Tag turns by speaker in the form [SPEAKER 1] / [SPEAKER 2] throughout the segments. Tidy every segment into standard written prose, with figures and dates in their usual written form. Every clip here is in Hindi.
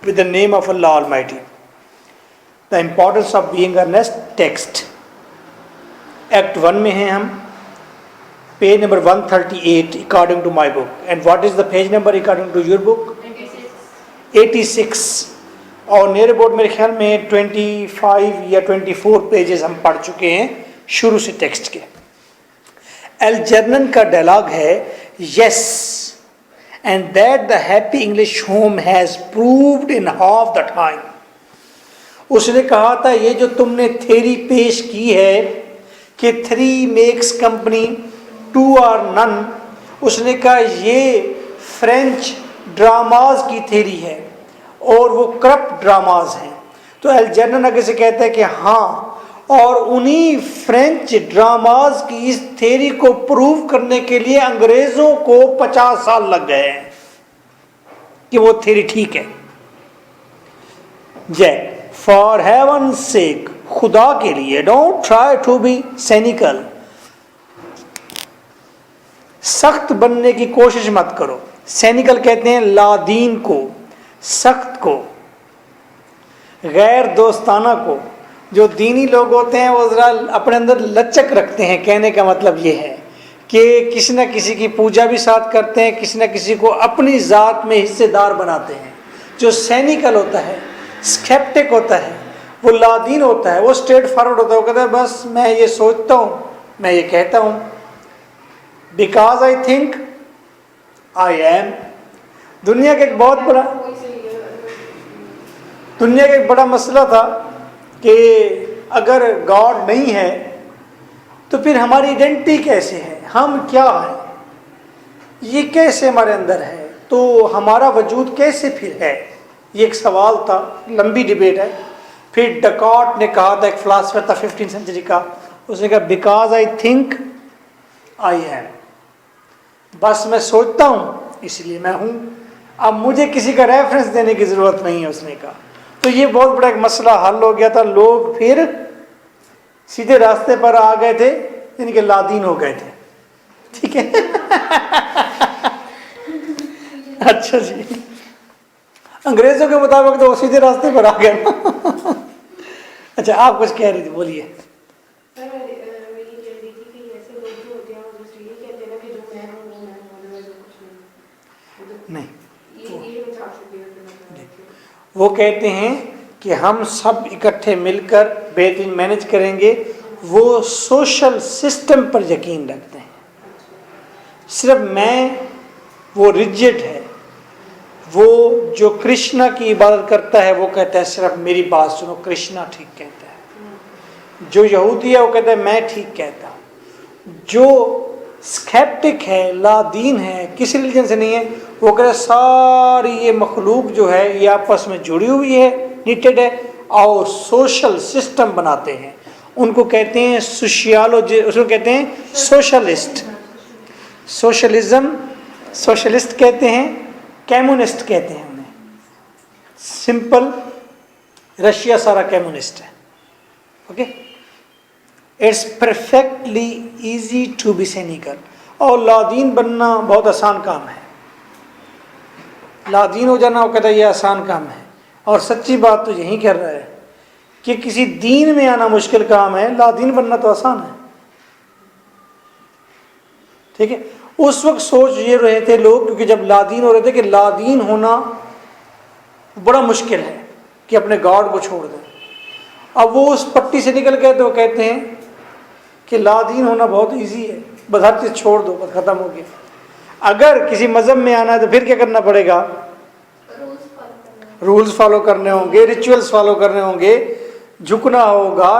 [SPEAKER 1] with the name of Allah Almighty. The importance of being earnest text. Act 1 में हैं हम, page number 138 according to my book. And what is the page number according to your book? 86. और मेरे बोर्ड मेरे ख्याल में 25 या 24 पेजेस हम पढ़ चुके हैं शुरू से टेक्स्ट के. एल्जर्नन का डायलॉग है, yes and that the happy English home has proved in half the time. उसने कहा था ये जो तुमने थ्योरी पेश की है कि 3 मेक्स कंपनी 2 आर नन, उसने कहा ये फ्रेंच ड्रामाज की थ्योरी है और वो करप्ट ड्रामाज हैं. तो एल्जर्नन आगे से कहता है कि हाँ, और उन्हीं फ्रेंच ड्रामाज की इस थ्योरी को प्रूव करने के लिए अंग्रेजों को 50 साल लग गए हैं कि वो थ्योरी ठीक है. जय फॉर हेवन सेक, खुदा के लिए, डोंट ट्राई टू बी सैनिकल, सख्त बनने की कोशिश मत करो. सैनिकल कहते हैं लादीन को, सख्त को, गैर दोस्ताना को. जो दीनी लोग होते हैं वो ज़रा अपने अंदर लचक रखते हैं. कहने का मतलब ये है कि किसी न किसी की पूजा भी साथ करते हैं, किसी न किसी को अपनी ज़ात में हिस्सेदार बनाते हैं. जो सैनिकल होता है, स्केप्टिक होता है, वो लादीन होता है, वो स्ट्रेट फॉरवर्ड होता है. वो कहता है बस मैं ये सोचता हूँ, मैं ये कहता हूँ, because I think I am. दुनिया का एक बड़ा मसला था कि अगर गॉड नहीं है तो फिर हमारी आइडेंटिटी कैसे है, हम क्या हैं, ये कैसे हमारे अंदर है, तो हमारा वजूद कैसे फिर है. ये एक सवाल था, लंबी डिबेट है. फिर डेकार्ट ने कहा था, एक फिलासफर था 15वीं सेंचुरी का, उसने कहा because I think I am, बस मैं सोचता हूँ इसलिए मैं हूँ. अब मुझे किसी का रेफरेंस देने की ज़रूरत नहीं है, उसने कहा. तो ये बहुत बड़ा एक मसला हल हो गया था. लोग फिर सीधे रास्ते पर आ गए थे, यानी कि लादीन हो गए थे. ठीक है. अच्छा जी, अंग्रेजों के मुताबिक तो वो सीधे रास्ते पर आ गए ना. अच्छा, आप कुछ कह रही थी, बोलिए. नहीं, वो कहते हैं कि हम सब इकट्ठे मिलकर बेहतरीन मैनेज करेंगे. वो सोशल सिस्टम पर यकीन रखते हैं. सिर्फ मैं, वो रिजिड है. वो जो कृष्णा की इबादत करता है वो कहता है सिर्फ मेरी बात सुनो, कृष्णा ठीक कहता है. जो यहूदी है वो कहता है मैं ठीक कहता हूँ. जो स्केप्टिक है, लादीन है, किसी रिलीजन से नहीं है, वो कहता है सारी ये मखलूक जो है ये आपस में जुड़ी हुई है, निटेड है, और सोशल सिस्टम बनाते हैं. उनको कहते हैं सोशियोलॉजी, उसको कहते हैं सोशलिस्ट. सोशलिज्म, सोशलिस्ट कहते हैं, कम्युनिस्ट कहते हैं उन्हें. सिंपल, रशिया सारा कम्युनिस्ट है. Okay. It's perfectly easy to be cynical. और लादीन बनना बहुत आसान काम है. लादीन हो जाना, वो कहता है ये आसान काम है. और सच्ची बात तो यही कर रहा है कि किसी दीन में आना मुश्किल काम है, लादीन बनना तो आसान है. ठीक है. उस वक्त सोच ये रहे थे लोग, क्योंकि जब लादीन हो रहे थे कि लादीन होना बड़ा मुश्किल है कि अपने गॉड को छोड़ दें. अब वो उस पट्टी से निकल गए तो कहते हैं कि लादीन होना बहुत इजी है, बस हर चीज़ छोड़ दो, बस ख़त्म हो गया. अगर किसी मज़हब में आना है तो फिर क्या करना पड़ेगा? रूल्स फॉलो करने होंगे, रिचुअल्स फॉलो करने होंगे, झुकना होगा,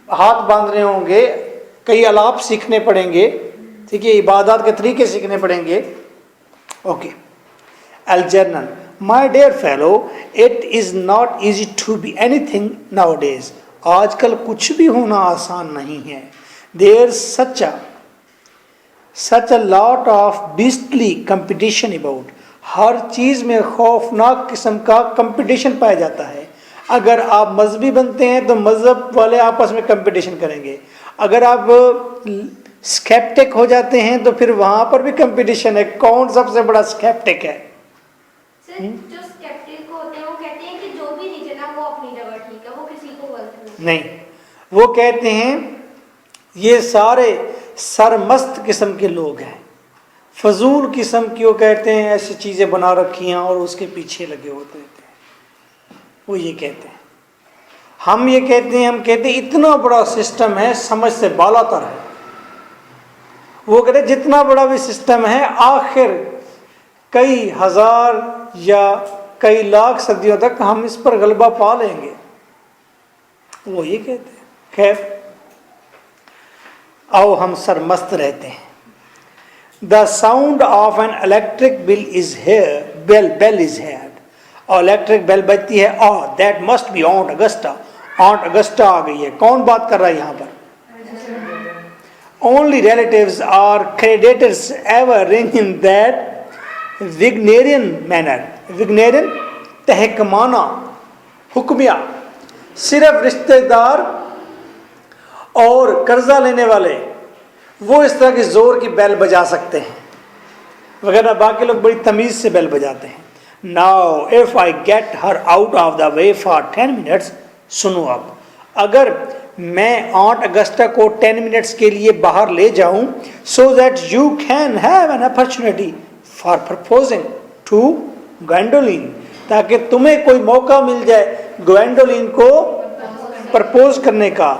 [SPEAKER 1] हाथ बांधने होंगे, कई अलाप सीखने पड़ेंगे. ठीक है, इबादत के तरीके सीखने पड़ेंगे. Okay. Algernon, my dear fellow, it is not easy to be anything nowadays. आजकल कुछ भी होना आसान नहीं है. There such a lot of beastly competition about. हर चीज़ में खौफनाक किस्म का कंपटीशन पाया जाता है. अगर आप मजहबी बनते हैं तो मजहब वाले आपस में कंपटीशन करेंगे. अगर आप स्केप्टिक हो जाते हैं तो फिर वहां पर भी कंपटीशन है, कौन सबसे बड़ा स्केप्टिक है.
[SPEAKER 2] जो स्केप्टिक होते हैं वो अपनी जगह ठीक है, वो किसी को गलत
[SPEAKER 1] नहीं, वो कहते हैं ये सारे सरमस्त किस्म के लोग हैं, फजूल किस्म की, वो कहते हैं ऐसी चीज़ें बना रखी हैं और उसके पीछे लगे होते हैं, वो ये कहते हैं। हम ये कहते हैं, हम कहते हैं इतना बड़ा सिस्टम है, समझ से बालातर है। वो कहते हैं जितना बड़ा भी सिस्टम है, आखिर कई हजार या कई लाख सदियों तक हम इस पर गलबा पा लेंगे, वो ये कहते हैं। खैर, आओ हम सरमस्त रहते हैं। The sound of an electric bell is here, bell is here, और इलेक्ट्रिक बेल बजती है, और that must be Aunt Augusta. Aunt Augusta आ गई है, कौन बात कर रहा है यहाँ पर? Only relatives or creditors ever ring in that Wagnerian manner. Wagnerian तहकमाना, हुक्मिया, सिर्फ रिश्तेदार और कर्जा लेने वाले वो इस तरह की जोर की बेल बजा सकते हैं वगैरह, बाकी लोग बड़ी तमीज से बेल बजाते हैं। Now if I get her out of the way for 10 minutes, सुनो अब, अगर मैं ऑन्ट अगस्टा को 10 मिनट्स के लिए बाहर ले जाऊं, so that you can have an opportunity for proposing to Gwendolen, ताकि तुम्हें कोई मौका मिल जाए ग्वेंडोलिन को प्रपोज करने का।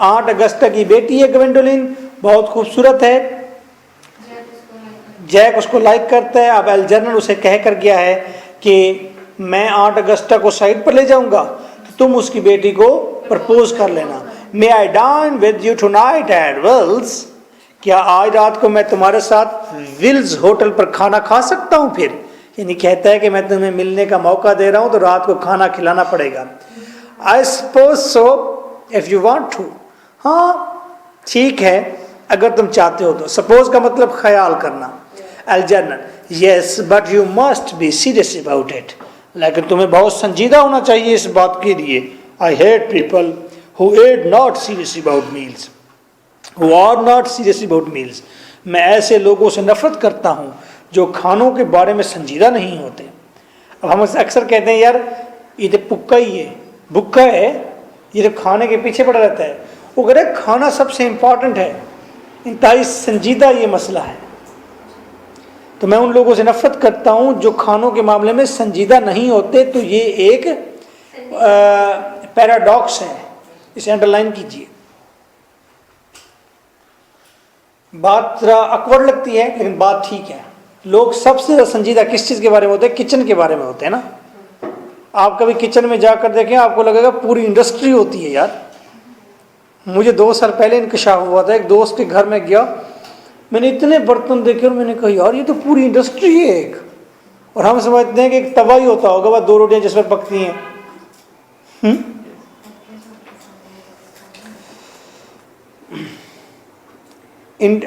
[SPEAKER 1] ऑन्ट अगस्टा की बेटी है ग्वेंडोलिन, बहुत खूबसूरत है, जैक उसको लाइक करता है। अब एल्जर्नन उसे कह कर गया है कि मैं ऑन्ट अगस्टा को साइड पर ले जाऊंगा, तो तुम उसकी बेटी को प्रपोज कर लेना। May I dine with you tonight at Willis's, क्या आज रात को मैं तुम्हारे साथ विल्स होटल पर खाना खा सकता हूँ? फिर यानी कहता है कि मैं तुम्हें मिलने का मौका दे रहा हूँ, तो रात को खाना खिलाना पड़ेगा। I suppose so if you want to, हाँ ठीक है अगर तुम चाहते हो तो। सपोज का मतलब ख्याल करना। Algernon, yes but you must be serious about it, लेकिन तुम्हें बहुत संजीदा होना चाहिए इस बात के लिए। I hate people who are not serious about meals, who are not serious about meals. मैं ऐसे लोगों से नफरत करता हूँ जो खानों के बारे में संजीदा नहीं होते। अब हम अक्सर कहते हैं यार ये तो पुक्का ही है, भुक्का है, ये तो खाने के पीछे पड़ा रहता है। वो कह रहे खाना सबसे इंपॉर्टेंट है, इंतहाई संजीदा ये मसला है। तो मैं उन लोगों से नफरत करता हूँ जो खानों के मामले में संजीदा नहीं होते। तो ये एक पैराडॉक्स है, इसे अंडरलाइन कीजिए। बात जरा अकवर्ड लगती है लेकिन बात ठीक है। लोग सबसे ज़्यादा संजीदा किस चीज़ के बारे में होते हैं? किचन के बारे में होते हैं ना। आप कभी किचन में जाकर देखें, आपको लगेगा पूरी इंडस्ट्री होती है यार। मुझे 2 साल पहले इंकशाफ हुआ था, एक दोस्त के घर में गया, मैंने इतने बर्तन देखे और मैंने कहा यार ये तो पूरी इंडस्ट्री है एक। और हम समझते हैं कि एक तवा ही होता होगा, बस 2 रोटियां जिसमें पकती हैं।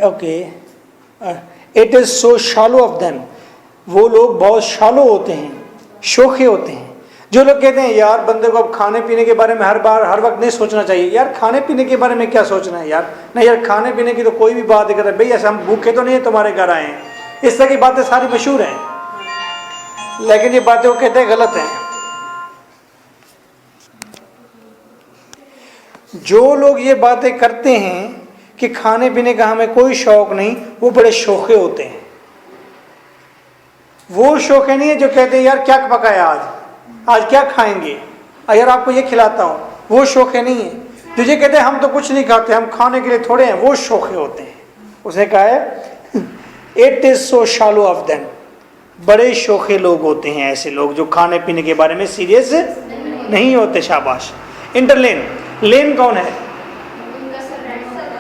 [SPEAKER 1] Okay, it is so शालो of them, वो लोग बहुत शालो होते हैं, शोखे होते हैं। जो लोग कहते हैं यार बंदे को अब खाने पीने के बारे में हर वक्त नहीं सोचना चाहिए। यार खाने पीने के बारे में क्या सोचना है यार? नहीं यार, खाने पीने की तो कोई भी बात नहीं कर रहा भाई, ऐसे हम भूखे तो नहीं है तुम्हारे घर आए हैं, इस तरह की बातें सारी मशहूर हैं, लेकिन ये बातें वो कहते हैं गलत हैं। जो लोग ये बातें करते हैं कि खाने पीने का हमें कोई शौक नहीं, वो बड़े शौके होते हैं। वो शौके नहीं है जो कहते हैं यार क्या पकाया आज क्या खाएंगे, यार आपको ये खिलाता हूँ, वो शौके नहीं है। तुझे कहते हैं हम तो कुछ नहीं खाते, हम खाने के लिए थोड़े हैं, वो शौके होते हैं। उसने कहा है it is so शालो of them, बड़े शौके लोग होते हैं ऐसे लोग जो खाने पीने के बारे में सीरियस नहीं होते। शाबाश। इंटरलेन, लेन कौन है?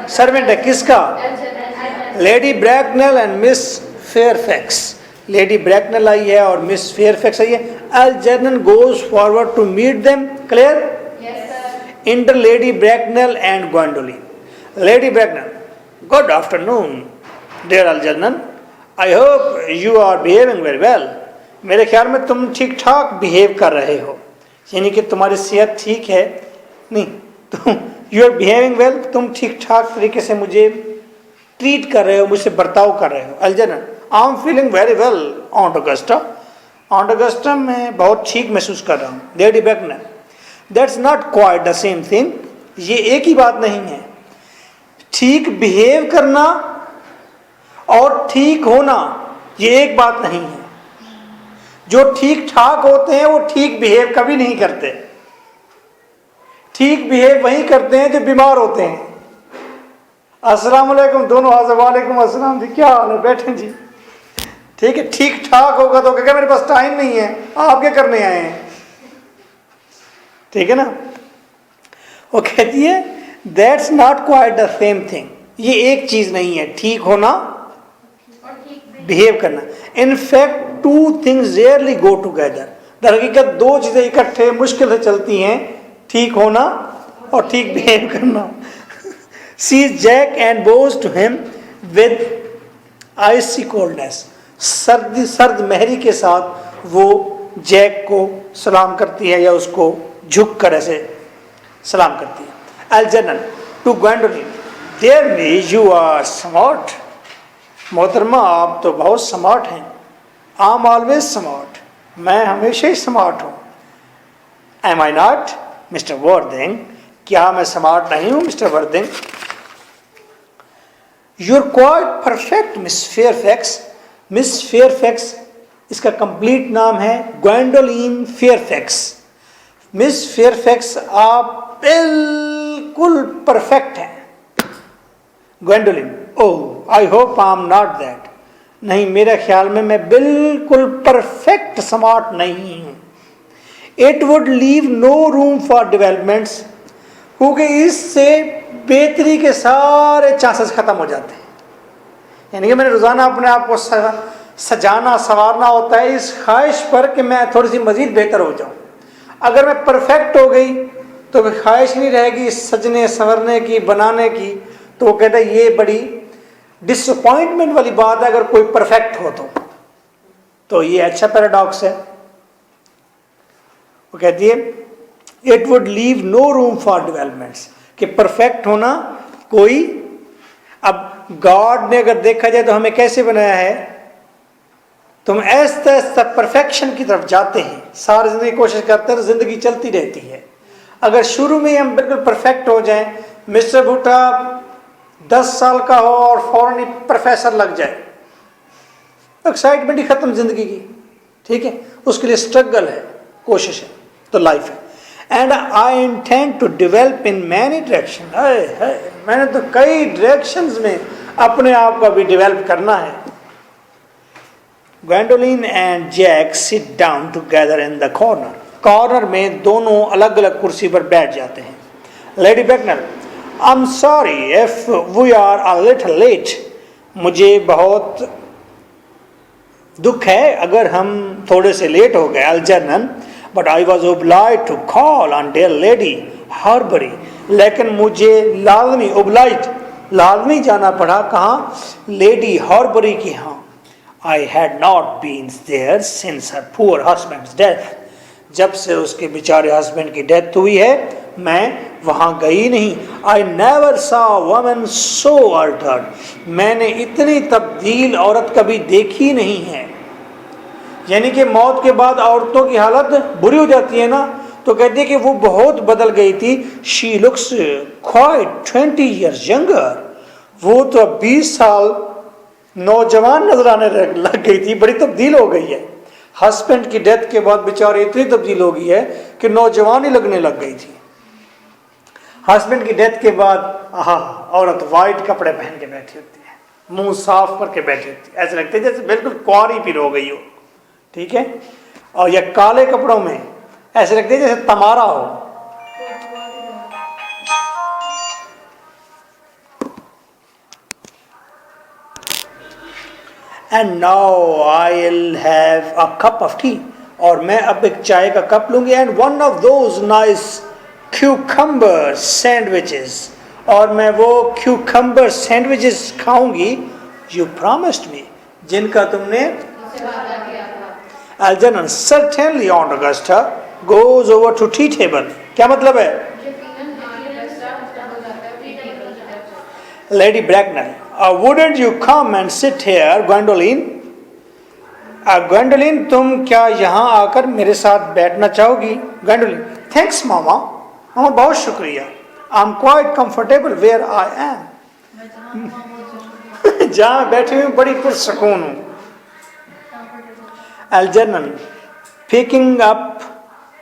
[SPEAKER 1] सर्वेंट है, किसका? Lady Bracknell and Miss Fairfax. Lady Bracknell आई है और मिस फेयरफैक्स आई है। Algernon goes forward to meet them. Clear? Enter Lady Bracknell and Gwendolen. Lady Bracknell, good afternoon dear Algernon, I hope you are behaving very well. मेरे ख्याल में तुम ठीक ठाक बिहेव कर रहे हो, यानी कि तुम्हारी सेहत ठीक है। नहीं, तुम यू आर बिहेविंग वेल, तुम ठीक ठाक तरीके से मुझे ट्रीट कर रहे हो, मुझसे बर्ताव कर रहे हो। Algernon, I am feeling very well Aunt Augusta. Aunt Augusta मैं बहुत ठीक महसूस कर रहा हूँ। Lady Bracknell, that's not quite the same thing, ये एक ही बात नहीं है। ठीक बिहेव करना और ठीक होना ये एक बात नहीं है। जो ठीक ठाक होते हैं वो ठीक बिहेव कभी नहीं करते। ठीक बिहेव वही करते हैं जो बीमार होते हैं। अस्सलाम वालेकुम दोनों हाजिर, वालेकुम अस्सलाम जी, क्या हाल है, बैठे जी, ठीक है। ठीक ठाक होगा तो कहेगा मेरे पास टाइम नहीं है, आप क्या करने आए हैं, ठीक है ना। वो कहती है that's not quite the same thing, ये एक चीज नहीं है ठीक होना
[SPEAKER 2] और ठीक
[SPEAKER 1] बिहेव करना। In fact two things rarely go together, दर हकीकत दो चीजें इकट्ठे मुश्किल से चलती हैं, ठीक होना और ठीक बिहेव करना। Sees Jack and bows to him with icy coldness, सर्द मेहरी के साथ वो जैक को सलाम करती है या उसको झुक कर ऐसे सलाम करती है। Algernon to Gwendolen, there may you are smart, मोहतरमा आप तो बहुत स्मार्ट हैं। आई एम ऑलवेज स्मार्ट, मैं हमेशा ही स्मार्ट हूँ। Am I not Mister Worthing, क्या मैं स्मार्ट नहीं हूँ Mister Worthing. You are quite perfect Miss Fairfax, Miss Fairfax इसका कंप्लीट नाम है ग्वेंडोलिन फेयरफैक्स। मिस फेयरफैक्स आप बिल्कुल परफेक्ट हैं। Gwendolyn, oh I hope I am not that, नहीं मेरे ख्याल में मैं बिल्कुल परफेक्ट स्मार्ट नहीं हूं। It would leave no room for developments, क्योंकि इससे बेहतरी के सारे चांसेस खत्म हो जाते हैं। यानी कि मैंने रोजाना अपने आप को सजाना संवारना होता है इस ख्वाहिश पर कि मैं थोड़ी सी मजीद बेहतर हो जाऊं। अगर मैं परफेक्ट हो गई तो फिर ख्वाहिश नहीं रहेगी सजने संवरने की, बनाने की। तो वो कहता है ये बड़ी डिसअपॉइंटमेंट वाली बात है अगर कोई परफेक्ट हो तो ये अच्छा पैराडॉक्स है। वो कहती है it would leave no room for developments, कि परफेक्ट होना कोई, अब गॉड ने अगर देखा जाए तो हमें कैसे बनाया है, तुम ऐसा ऐसा परफेक्शन की तरफ जाते हैं, सारी जिंदगी कोशिश करते हैं तो जिंदगी चलती रहती है। अगर शुरू में हम बिल्कुल परफेक्ट हो जाएं, मिस्टर भुट्टा 10 साल का हो और फौरन ही प्रोफेसर लग जाए, एक्साइटमेंट ही खत्म जिंदगी की, ठीक है। उसके लिए स्ट्रगल है, कोशिश है, तो लाइफ है। And I intend to develop in many direction, मैंने तो कई डायरेक्शंस में अपने आप को भी डेवलप करना है। Gwendolen and Jack sit down together in the corner, corner में दोनों अलग अलग कुर्सी पर बैठ जाते हैं। Lady Bracknell, I am sorry if we are a little late, मुझे बहुत दुख है अगर हम थोड़े से लेट हो गए। Algernon, but I was obliged to call on dear Lady Harbury, लेकिन मुझे लाजमी जाना पड़ा, कहाँ, लेडी हॉर्बरी की यहाँ। I had not been there since her poor husband's death, जब से उसके बेचारे हस्बैंड की डेथ हुई है मैं वहाँ गई नहीं। I never saw woman so Altered, मैंने इतनी तब्दील औरत कभी देखी नहीं है। यानी कि मौत के बाद औरतों की हालत बुरी हो जाती है ना, तो कहती है कि वो बहुत बदल गई थी। She looks quite 20 years younger, वो तो अब 20 साल नौजवान नजर आने लग गई थी, बड़ी तब्दील हो गई है। हस्बैंड की डेथ के बाद बेचारे इतनी तब्दील हो गई है कि नौजवान ही लगने लग गई थी। हस्बैंड की डेथ के बाद औरत वाइट कपड़े पहन के बैठी होती है, मुंह साफ करके बैठी होती है, ऐसे लगता है जैसे बिल्कुल कुंवारी फिर हो गई हो, ठीक है। और यह काले कपड़ों में ऐसे लगते हैं जैसे तमारा हो। And now I will have a cup of T, और मैं अब एक चाय का कप लूंगी। And one of those nice cucumber sandwiches, और मैं वो क्यूकम्बर सैंडविचेस खाऊंगी यू प्रॉमिस्ड मी, जिनका तुमने। Algernon, certainly Aunt Augusta goes over to tea table, क्या मतलब है? Lady Bracknell, wouldn't you come and sit here, Gwendoline? Gwendoline, तुम क्या यहाँ आकर मेरे साथ बैठना चाहोगी? Gwendoline, थैंक्स मामा, मामा बहुत शुक्रिया। I am quite comfortable where I am,
[SPEAKER 2] मैं जहाँ हूँ वहाँ बहुत जरूरी
[SPEAKER 1] जहाँ बैठे हुए बड़ी पुरसकून हूँ।
[SPEAKER 2] Comfortable.
[SPEAKER 1] Algernon, picking up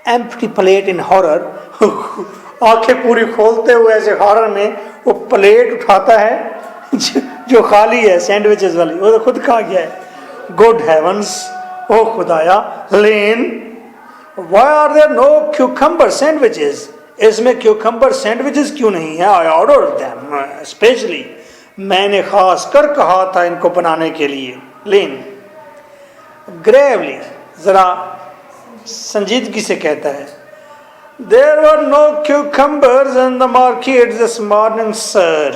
[SPEAKER 1] empty plate in horror, आंखें पूरी खोलते हुए ऐसे हॉरर में वो प्लेट उठाता है जो खाली है सैंडविचेस वाली, वो तो खुद खा गया है। गुड हेवंस, ओ खुदाया। Lane, why are there no cucumber sandwiches, इसमें क्यूकम्बर सैंडविचेस क्यों नहीं है? आई ऑर्डर देम स्पेशली, मैंने खास कर कहा था इनको बनाने के लिए। लेन ग्रेवली, जरा संजीदगी से कहता है, there were no cucumbers in the market this morning sir,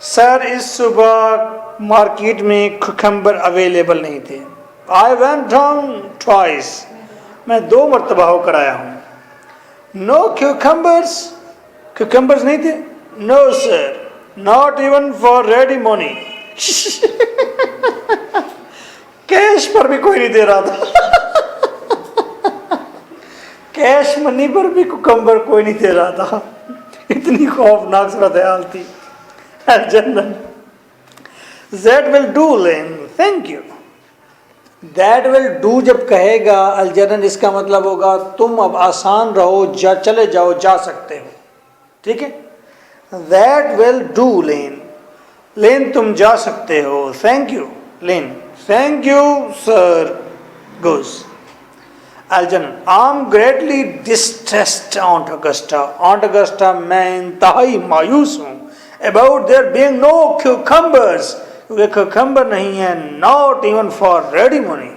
[SPEAKER 1] sir इस सुबह मार्केट में क्यूकम्बर अवेलेबल नहीं थे। आई वेंट डाउन ट्वाइस, मैं 2 मरतबा होकर आया हूँ। नो क्यूकम्बर्स, क्यूकम्बर्स नहीं थे? No sir, not even for ready money, cash पर भी कोई नहीं दे रहा था। कैश मनी पर भी कुकम्बर कोई नहीं दे रहा था। इतनी खौफनाक सूरत हाल थी। Algernon, that will do Lane, thank you। that will do जब कहेगा Algernon, इसका मतलब होगा तुम अब आसान रहो, चले जाओ, जा सकते हो। ठीक है, that will do Lane, Lane तुम जा सकते हो। thank you Lane, thank you sir goes। Algernon, I'm greatly distressed Aunt Augusta, Aunt Augusta मैं इंतहाई मायूस हूँ। About there being no cucumbers, क्योंकि cucumber नहीं है, not even for ready money,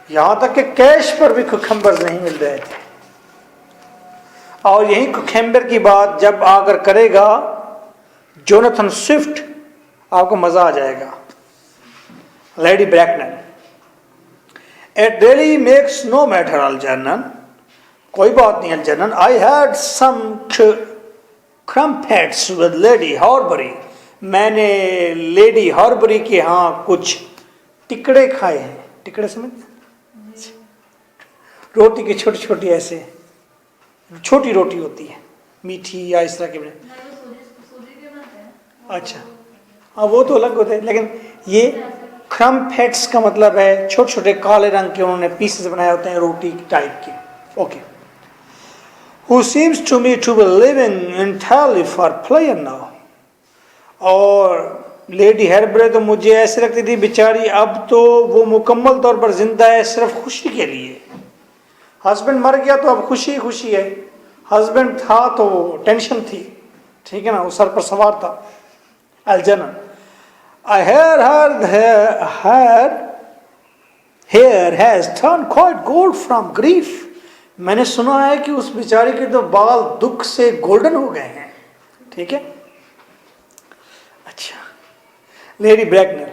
[SPEAKER 1] यहाँ तक कि कैश पर भी cucumbers नहीं मिल रहे थे। और यही cucumber की बात जब आकर करेगा जोनाथन स्विफ्ट, आपको मजा आ जाएगा। Lady Bracknell, It really makes no matter Algernon, कोई बात नहीं Algernon, I had some crumpets with Lady Horbury, मैंने लेडी हॉर्बरी के यहाँ कुछ टिकड़े खाए हैं। टिकड़े समझते? रोटी की छोटी छोटी ऐसे छोटी रोटी होती है, मीठी या इस तरह के। अच्छा हाँ, वो तो अलग होते हैं, लेकिन ये क्रम्पेट्स का मतलब है छोटे छोटे काले रंग के उन्होंने पीसेस बनाए होते हैं रोटी टाइप के। Okay. Who seems to me to be living entirely for pleasure now, और लेडी हेरब्रे तो मुझे ऐसे लगती थी बेचारी अब तो वो मुकम्मल तौर पर जिंदा है सिर्फ खुशी के लिए। हस्बैंड मर गया तो अब खुशी खुशी है, हस्बैंड था तो टेंशन थी। ठीक है ना, वो सर पर सवार था। Algernon, I hear her hair has turned quite gold from grief, मैंने सुना है कि उस बेचारी के तो बाल दुख से गोल्डन हो गए हैं। ठीक है, अच्छा। Lady Bracknell,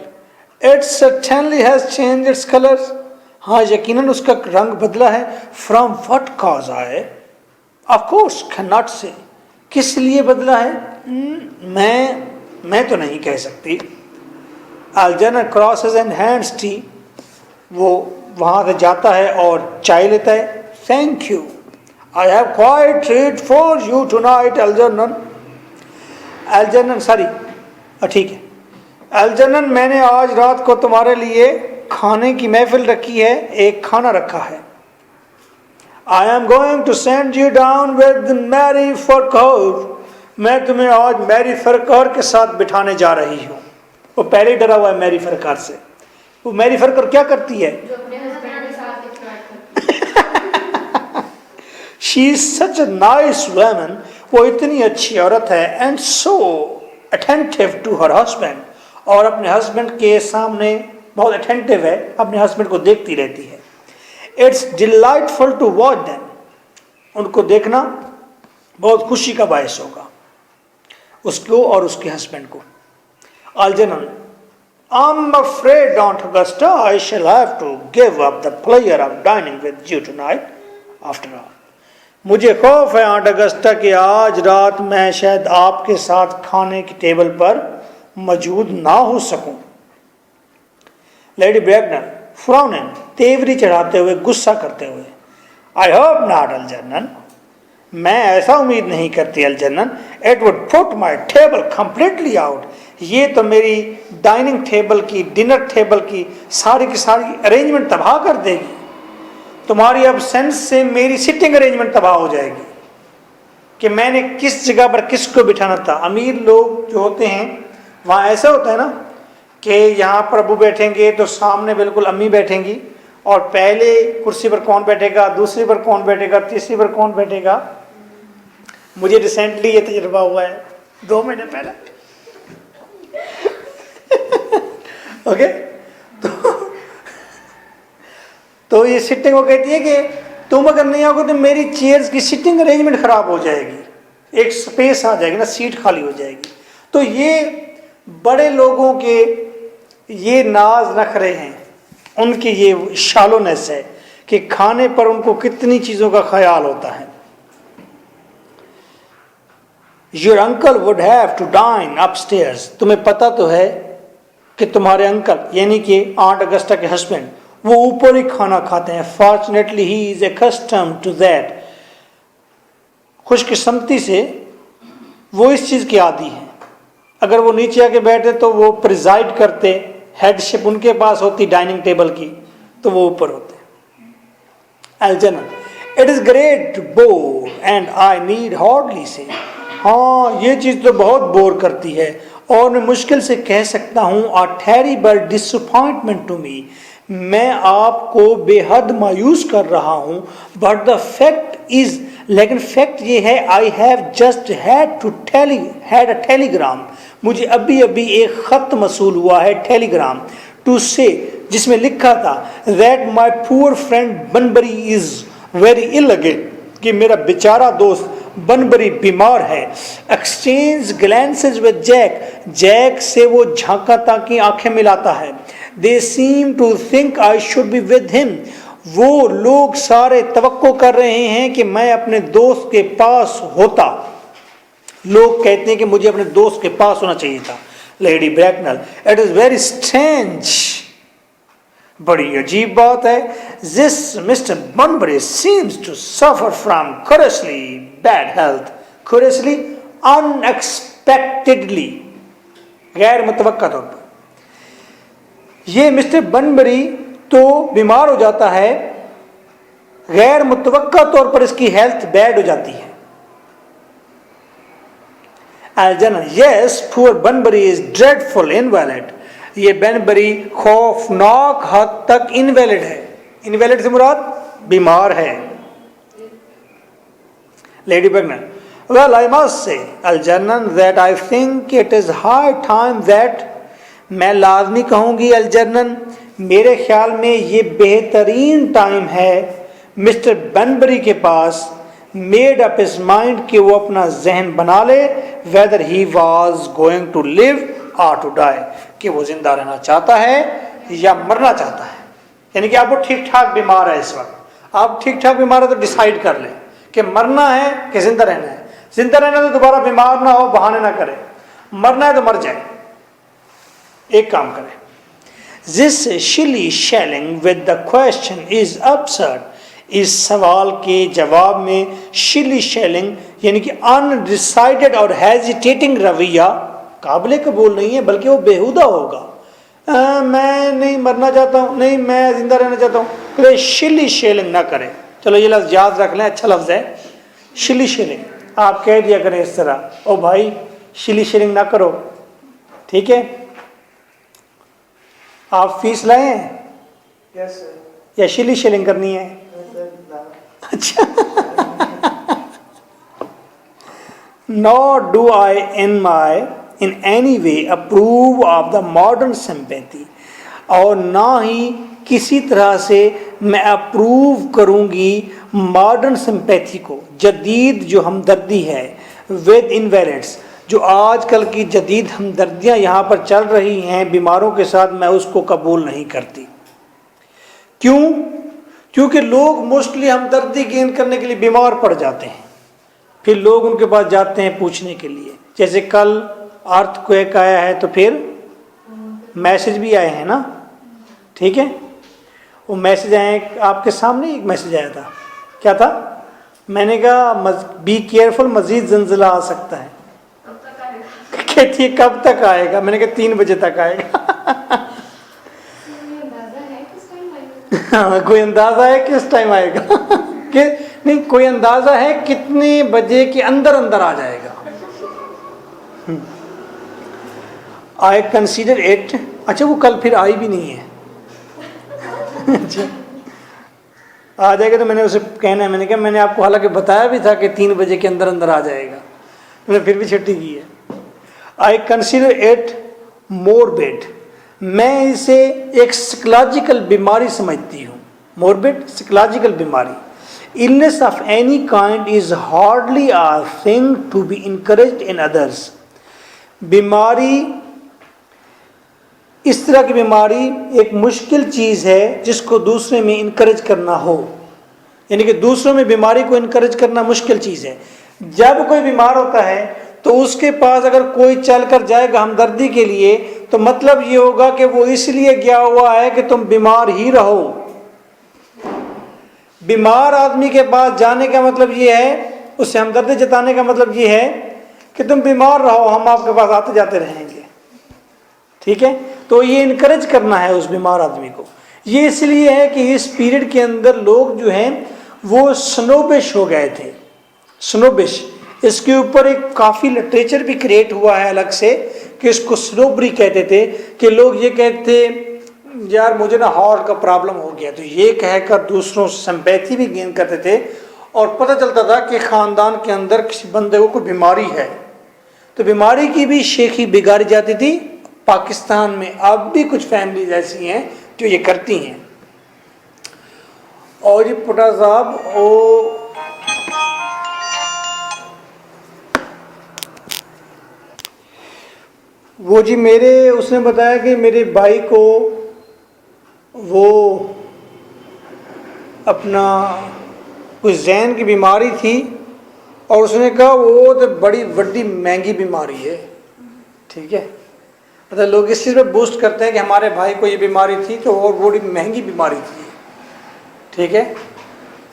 [SPEAKER 1] it certainly has changed its colors, हाँ यकीनन उसका रंग बदला है। From what cause I of course cannot say, किस लिए बदला है मैं तो नहीं कह सकती। Algernon crosses and hands tea, वो वहाँ से जाता है और चाय लेता है। Thank you, I have quite treat for you tonight Algernon। Algernon sorry, ठीक है। Algernon, मैंने आज रात को तुम्हारे लिए खाने की महफिल रखी है, एक खाना रखा है। I am going to send you down with Mary Farquhar, मैं तुम्हें आज मैरी फरकार के साथ बिठाने जा रही हूँ। वो पहले ही डरा हुआ है मैरी फरकार से। वो मैरी फरकार क्या करती है?
[SPEAKER 2] जो अपने हस्बैंड के साथ करती है।
[SPEAKER 1] She is such a nice woman, वो इतनी अच्छी औरत है। And so attentive to her husband, और अपने हस्बैंड के सामने बहुत अटेंटिव है, अपने हस्बैंड को देखती रहती है। It's delightful to watch them, उनको देखना बहुत खुशी का बायस होगा, उसको और उसके हस्बैंड को। Algernon, I'm afraid Aunt Augusta, I shall have to give up the pleasure of dining with you tonight after all, मुझे खौफ है आंट अगस्टा कि आज रात मैं शायद आपके साथ खाने की टेबल पर मौजूद ना हो सकूं। लेडी ब्रैकनर, फ्राउनिंग, तेवरी चढ़ाते हुए, गुस्सा करते हुए, I hope not Algernon, मैं ऐसा उम्मीद नहीं करती Algernon, it would put my table completely out, ये तो मेरी डाइनिंग टेबल की, डिनर टेबल की सारी अरेंजमेंट तबाह कर देगी। तुम्हारी एब्सेंस से मेरी सिटिंग अरेंजमेंट तबाह हो जाएगी कि मैंने किस जगह पर किसको बिठाना था। अमीर लोग जो होते हैं वहाँ ऐसा होता है ना कि यहाँ प्रभु बैठेंगे तो सामने बिल्कुल अम्मी बैठेंगी, और पहले कुर्सी पर कौन बैठेगा, दूसरी पर कौन बैठेगा, तीसरी पर कौन बैठेगा। मुझे रिसेंटली ये तजुर्बा हुआ है 2 महीने पहले। ओके, तो ये सिटिंग वो कहती है कि तुम अगर नहीं आओगे तो मेरी चेयर्स की सिटिंग अरेंजमेंट खराब हो जाएगी, एक स्पेस आ जाएगी ना, सीट खाली हो जाएगी। तो ये बड़े लोगों के ये नाज नखरे हैं, उनकी ये शालोनेस है कि खाने पर उनको कितनी चीजों का ख्याल होता है। Your uncle would have to dine upstairs, तुम्हें पता तो है कि तुम्हारे अंकल यानी कि आंट अगस्टा के हस्बैंड वो ऊपर ही खाना खाते हैं। Fortunately he is accustomed to that, खुशकिस्मती से वो इस चीज के आदी हैं। अगर वो नीचे आके बैठे तो वो प्रिजाइड करते, हेडशिप उनके पास होती डाइनिंग टेबल की, तो वो ऊपर होते। Algernon, it is great bore and I need hardly say, हाँ ये चीज तो बहुत बोर करती है और मैं मुश्किल से कह सकता हूँ आ टेरिबल डिसअपॉइंटमेंट टू मी, मैं आपको बेहद मायूस कर रहा हूँ। बट द फैक्ट इज, लेकिन फैक्ट ये है, I have just had a Telegram, मुझे अभी अभी एक खत मसूल हुआ है, टेलीग्राम, टू से, जिसमें लिखा था that my poor friend Bunbury is very ill again, कि मेरा बेचारा दोस्त बनबरी बीमार है। Exchanges glances with Jack, Jack से वो झांका ताकि आंखें मिलाता है। They seem to think I should be with him, वो लोग सारे तवक्को कर रहे हैं कि मैं अपने दोस्त के पास होता। लोग कहते हैं कि मुझे अपने दोस्त के पास होना चाहिए था। Lady Bracknell, it is very strange, बड़ी अजीब बात है। This Mister Bunbury seems to suffer from curiously bad health, curiously unexpectedly, गैर मुतवक्का तौर पर ये मिस्टर बनबरी तो बीमार हो जाता है, गैर मुतवक्का तौर पर इसकी हेल्थ बैड हो जाती है। Algernon, yes poor Bunbury is dreadful invalid, ये बनबरी खौफनाक हद तक इनवैलिड है। इनवैलिड से मुराद बीमार है। Lady Bracknell, well I must say Algernon that I think it is high time that, मैं लाजमी कहूंगी अलजन्नन, मेरे ख्याल में ये बेहतरीन टाइम है मिस्टर बनबरी के पास मेड अप हिज माइंड कि वो अपना जहन बना ले whether he was going to live और टू डाई, कि वो जिंदा रहना चाहता है या मरना चाहता है। यानी कि आप वो ठीक ठाक बीमार है इस वक्त, आप ठीक ठाक बीमार है तो डिसाइड कर लें कि मरना है कि जिंदा रहना है। जिंदा रहना है तो दोबारा बीमार ना हो, बहाने ना करे, मरना है तो मर जाए। एक काम करें, this Shili shelling with the question is absurd, इस सवाल के जवाब में शिली शेलिंग यानी कि अनडिसाइडेड और हेजिटेटिंग रवैया काबिल कबूल नहीं है, बल्कि वो बेहुदा होगा। मैं नहीं मरना चाहता हूँ, नहीं मैं जिंदा रहना चाहता हूँ, तो शिली शेलिंग ना करें। चलो ये लफ्ज़ याद रख लें, अच्छा लफ्ज़ है शिली शेलिंग। आप कह दिया करें इस तरह, ओ भाई शिली शेलिंग ना करो, ठीक है। आप फीस लाए हैं या शिली शेलिंग करनी है? अच्छा। Nor do I in any way approve of the modern sympathy, और ना ही किसी तरह से मैं अप्रूव करूंगी मॉडर्न सिंपैथी को, जदीद जो हमदर्दी है विद इनवैलिड्स, जो आजकल की जदीद हमदर्दियाँ यहाँ पर चल रही हैं बीमारों के साथ, मैं उसको कबूल नहीं करती। क्यों? क्योंकि लोग मोस्टली हमदर्दी गेन करने के लिए बीमार पड़ जाते हैं, फिर लोग उनके पास जाते हैं पूछने के लिए। जैसे कल अर्थक्वेक आया है तो फिर मैसेज भी आए हैं ना, ठीक है। वो मैसेज आए, आपके सामने एक मैसेज आया था, क्या था? मैंने कहा बी केयरफुल, मजीद जंजिला आ सकता है।
[SPEAKER 2] कब तक आएगा?
[SPEAKER 1] कहती है कब तक आएगा? मैंने कहा 3 बजे तक आएगा।
[SPEAKER 2] कोई अंदाजा है किस टाइम आएगा?
[SPEAKER 1] हाँ, कोई अंदाजा है किस टाइम आएगा? कि नहीं, कोई अंदाजा है कितने बजे के अंदर अंदर आ जाएगा। आई कंसीडर इट। अच्छा, वो कल फिर आई भी नहीं है। अच्छा, आ जाएगा तो मैंने उसे कहना है, मैंने कहा मैंने आपको हालांकि बताया भी था कि 3 बजे के अंदर अंदर आ जाएगा, मैंने फिर भी छुट्टी की है। I consider it morbid. मैं इसे एक साइकोलॉजिकल बीमारी समझती हूँ। मोरबिड, साइकोलॉजिकल बीमारी। Illness of any kind is hardly a thing to be encouraged in others. बीमारी, इस तरह की बीमारी एक मुश्किल चीज़ है जिसको दूसरे में इनकरेज करना हो, यानी कि दूसरों में बीमारी को इनकरेज करना मुश्किल चीज़ है। जब कोई बीमार होता है तो उसके पास अगर कोई चल कर जाएगा हमदर्दी के लिए, तो मतलब ये होगा कि वो इसलिए गया हुआ है कि तुम बीमार ही रहो। बीमार आदमी के पास जाने का मतलब ये है, उससे हमदर्दी जताने का मतलब ये है कि तुम बीमार रहो, हम आपके पास आते जाते रहेंगे। ठीक है, तो ये इनकरेज करना है उस बीमार आदमी को। ये इसलिए है कि इस पीरियड के अंदर लोग जो हैं वो स्नोबिश हो गए थे। स्नोबिश, इसके ऊपर एक काफ़ी लिटरेचर भी क्रिएट हुआ है अलग से कि इसको स्नोबरी कहते थे, कि लोग ये कहते थे यार मुझे ना हार्ट का प्रॉब्लम हो गया, तो ये कहकर दूसरों से सिंपैथी भी गेन करते थे। और पता चलता था कि ख़ानदान के अंदर किसी बंदे को कोई बीमारी है, तो बीमारी की भी शेखी बिगाड़ी जाती थी। पाकिस्तान में अब भी कुछ फैमिलीज ऐसी हैं जो ये करती हैं। और ये पुटा साहब वो जी मेरे, उसने बताया कि मेरे भाई को वो अपना कुछ जहन की बीमारी थी, और उसने कहा वो तो बड़ी बड़ी महंगी बीमारी है। ठीक है, मतलब लोग इस चीज़ पे बूस्ट करते हैं कि हमारे भाई को ये बीमारी थी तो और बड़ी महंगी बीमारी थी। ठीक है,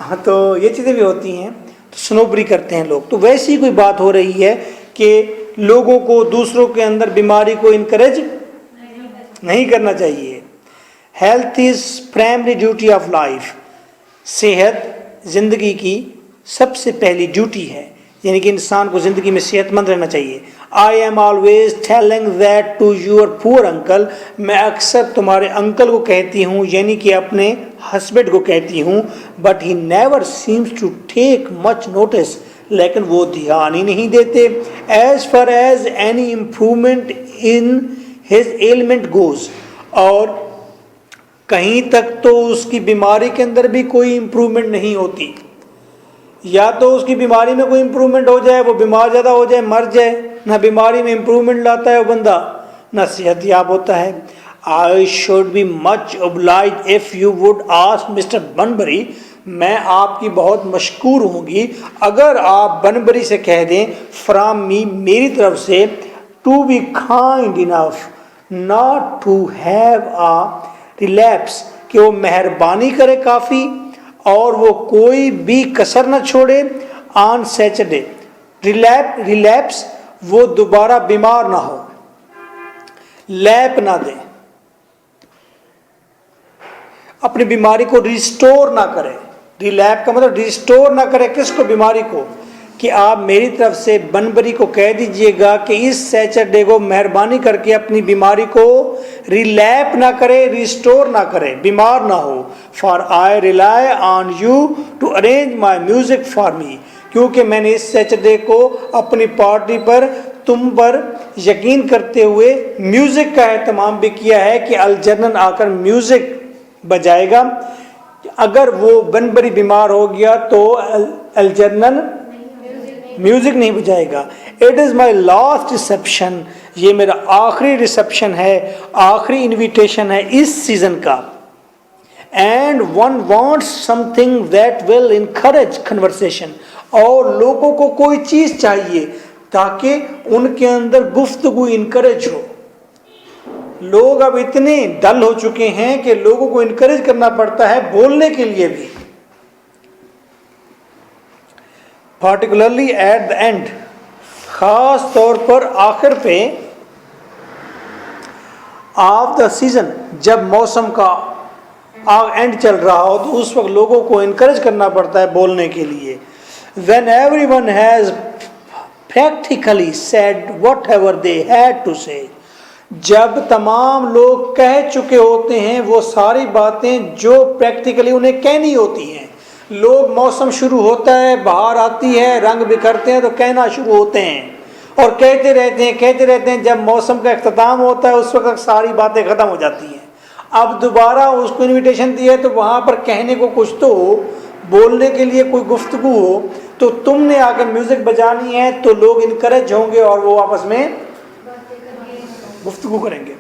[SPEAKER 1] हाँ, तो ये चीज़ें भी होती हैं, तो स्नोबरी करते हैं लोग। तो वैसी कोई बात हो रही है कि लोगों को दूसरों के अंदर बीमारी को इनकरेज नहीं करना चाहिए। Health is primary duty of life. सेहत ज़िंदगी की सबसे पहली ड्यूटी है, यानी कि इंसान को ज़िंदगी में सेहतमंद रहना चाहिए। I am always telling that to your poor uncle. मैं अक्सर तुम्हारे अंकल को कहती हूँ, यानी कि अपने हस्बैंड को कहती हूँ। But he never seems to take much notice. लेकिन वो ध्यान ही नहीं देते। As far as any improvement in his element goes. और कहीं तक तो उसकी बीमारी के अंदर भी कोई इम्प्रूवमेंट नहीं होती। या तो उसकी बीमारी में कोई इम्प्रूवमेंट हो जाए, वो बीमार ज़्यादा हो जाए, मर जाए, ना बीमारी में इम्प्रूवमेंट लाता है वो बंदा, ना सेहत याब होता है। I should be much obliged if you would ask Mister Bunbury. मैं आपकी बहुत मशकूर होंगी अगर आप बनबरी से कह दें, फ्रॉम मी, मेरी तरफ से, to be kind enough not to have a relapse, कि वो मेहरबानी करे काफ़ी और वो कोई भी कसर न छोड़े ऑन सैटरडे। रिलैप्स, वो दोबारा बीमार ना हो, लैप ना दे, अपनी बीमारी को रिस्टोर ना करे। रिलैप का मतलब रिस्टोर ना करे किसको? बीमारी को। कि आप मेरी तरफ से बनबरी को कह दीजिएगा कि इस सैटरडे को मेहरबानी करके अपनी बीमारी को रिलैप ना करे, रिस्टोर ना करे, बीमार ना हो। For I rely on you to arrange my music for me. क्योंकि मैंने इस सैटरडे को अपनी पार्टी पर तुम पर यकीन करते हुए म्यूजिक का एहतमाम भी किया है कि अलजर्नन आकर म्यूजिक बजाएगा। अगर वो बनबरी बीमार हो गया तो अलजर्नन म्यूजिक नहीं बजाएगा। It is my last reception, ये मेरा आखिरी रिसेप्शन है, आखिरी इनविटेशन है इस सीजन का। And one wants something that will encourage conversation. और लोगों को कोई चीज़ चाहिए ताकि उनके अंदर गुफ्तगू इनकरेज हो। लोग अब इतने डल हो चुके हैं कि लोगों को इनकरेज करना पड़ता है बोलने के लिए भी। particularly at the end, खास तौर पर आखिर पे ऑफ द सीजन, जब मौसम का एंड चल रहा हो तो उस वक्त लोगों को इनकरेज करना पड़ता है बोलने के लिए. When everyone has practically said whatever they had to say, जब तमाम लोग कह चुके होते हैं वो सारी बातें जो प्रैक्टिकली उन्हें कहनी होती हैं. लोग मौसम शुरू होता है, बाहर आती है, रंग बिखरते हैं तो कहना शुरू होते हैं और कहते रहते हैं. जब मौसम का इख्तिताम होता है उस वक्त सारी बातें ख़त्म हो जाती हैं. अब दोबारा उसको इनविटेशन दी है तो वहाँ पर कहने को कुछ तो हो, बोलने के लिए कोई गुफ्तगू हो, तो तुमने आकर म्यूज़िक बजानी है तो लोग इनकरेज होंगे और वो आपस में गुफ्तगू करेंगे.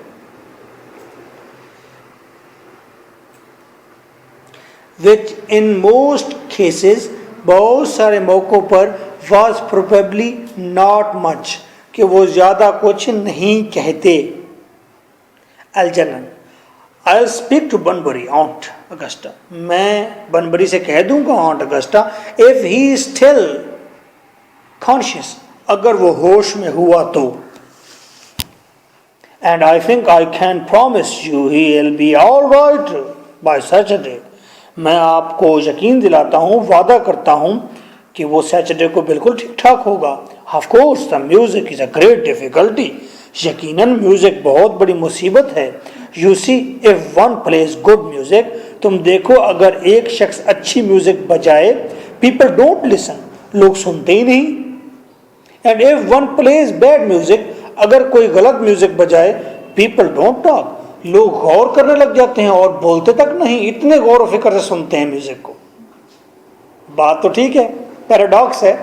[SPEAKER 1] Which in most cases, बहुत सारे मौक़ों पर was probably not much, कि वो ज़्यादा कुछ नहीं कहते. Algernon, I'll speak to Bunbury, Aunt Augusta. मैं बनबरी से कह दूंगा Aunt Augusta, if he is still conscious, अगर वो होश में हुआ तो. And I think I can promise you he'll be all right by Saturday. मैं आपको यकीन दिलाता हूँ, वादा करता हूँ कि वो सैटरडे को बिल्कुल ठीक ठाक होगा. Of course, the music is a great difficulty. यकीनन म्यूज़िक बहुत बड़ी मुसीबत है. You see, if one plays good music, तुम देखो अगर एक शख्स अच्छी म्यूज़िक बजाए, people don't listen, लोग सुनते ही नहीं. And if one plays bad music, अगर कोई गलत म्यूज़िक बजाए, people don't talk, लोग गौर करने लग जाते हैं और बोलते तक नहीं, इतने गौर व फिक्र से सुनते हैं म्यूज़िक को. बात तो ठीक है, पैराडॉक्स है.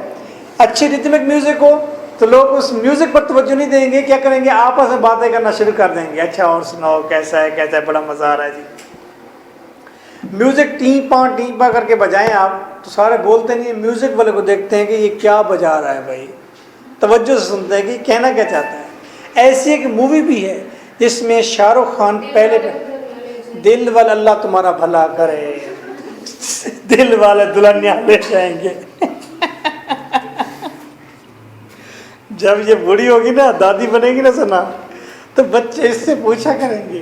[SPEAKER 1] अच्छी रिदमिक म्यूज़िक हो तो लोग उस म्यूज़िक पर तवज्जो नहीं देंगे, क्या करेंगे, आपस में बातें करना शुरू कर देंगे. अच्छा और सुनाओ, कैसा है, बड़ा मज़ा आ रहा है जी. म्यूज़िक टी पा करके बजाएं आप तो सारे बोलते नहीं, म्यूज़िक वाले को देखते हैं कि ये क्या बजा रहा है भाई, तवज्जो से सुनते हैं कि कहना क्या चाहता है. ऐसी एक मूवी भी है जिसमें शाहरुख खान पहले दिल वाले अल्लाह तुम्हारा भला करे, दिल वाले दुल्हनिया ले जाएंगे. जब ये बूढ़ी होगी ना, दादी बनेगी ना सना, तो बच्चे इससे पूछा करेंगे,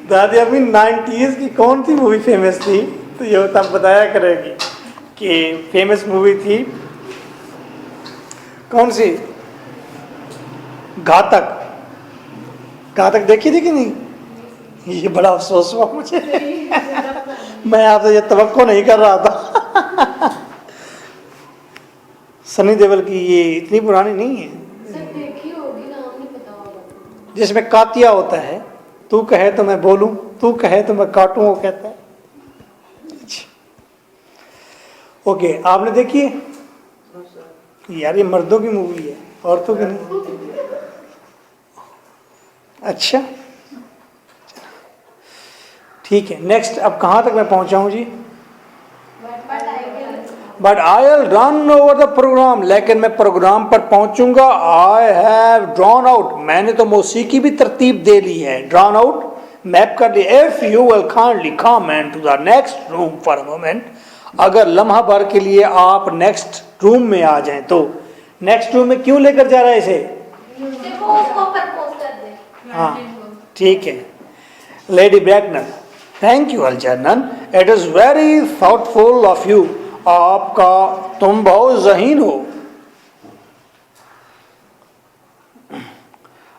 [SPEAKER 1] दादी अभी 90s की कौन सी मूवी फेमस थी, तो ये तब बताया करेगी कि फेमस मूवी थी कौन सी, घातक. घातक देखी थी कि नहीं? ये बड़ा अफसोस हुआ मुझे. मैं आपसे ये तवक्को नहीं कर रहा था. सनी देओल की ये इतनी पुरानी नहीं है.
[SPEAKER 2] देखी होगी, नाम नहीं पता होगा.
[SPEAKER 1] जिसमें कातिया होता है, तू कहे तो मैं बोलूं, तू कहे तो मैं काटूं, वो कहता है. ओके, आपने देखी है यार, ये मर्दों की मूवी है, औरतों की नहीं. अच्छा ठीक है, नेक्स्ट. अब कहाँ तक मैं पहुंचा हूँ जी? But I will run over the programme, लेकिन मैं प्रोग्राम पर पहुंचूंगा. आई हैव ड्रॉन आउट, मैंने तो मौसीकी भी तरतीब दे ली है, ड्रॉन आउट, मैप कर ली. If you will kindly come into the next room for a moment, अगर लम्हा भर के लिए आप नेक्स्ट रूम में आ जाएं तो. नेक्स्ट रूम में क्यों लेकर जा रहा है इसे? हाँ ठीक है. Lady Bracknell, thank you Algernon, it is very thoughtful of you. आपका, तुम बहुत ज़हीन हो.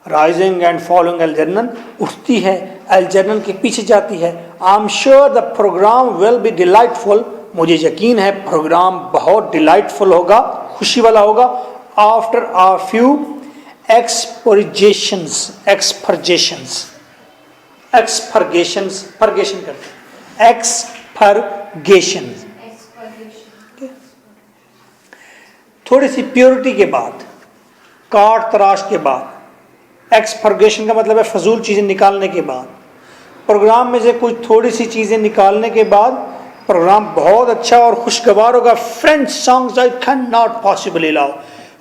[SPEAKER 1] राइजिंग एंड फॉलोइंग एल्जर्नन, उठती है, एल्जर्नन के पीछे जाती है. I am sure the programme will be delightful, मुझे यकीन है प्रोग्राम बहुत डिलाइटफुल होगा, खुशी वाला होगा. आफ्टर अ फ्यू एक्सपर्गेशन करते, एक्सपर्गेशन, थोड़ी सी प्योरिटी के बाद, काट तराश के बाद. एक्सपर्गेशन का मतलब है फजूल चीज़ें निकालने के बाद. प्रोग्राम में से कुछ थोड़ी सी चीज़ें निकालने के बाद प्रोग्राम बहुत अच्छा और खुशगवार होगा. French songs I can not possibly allow,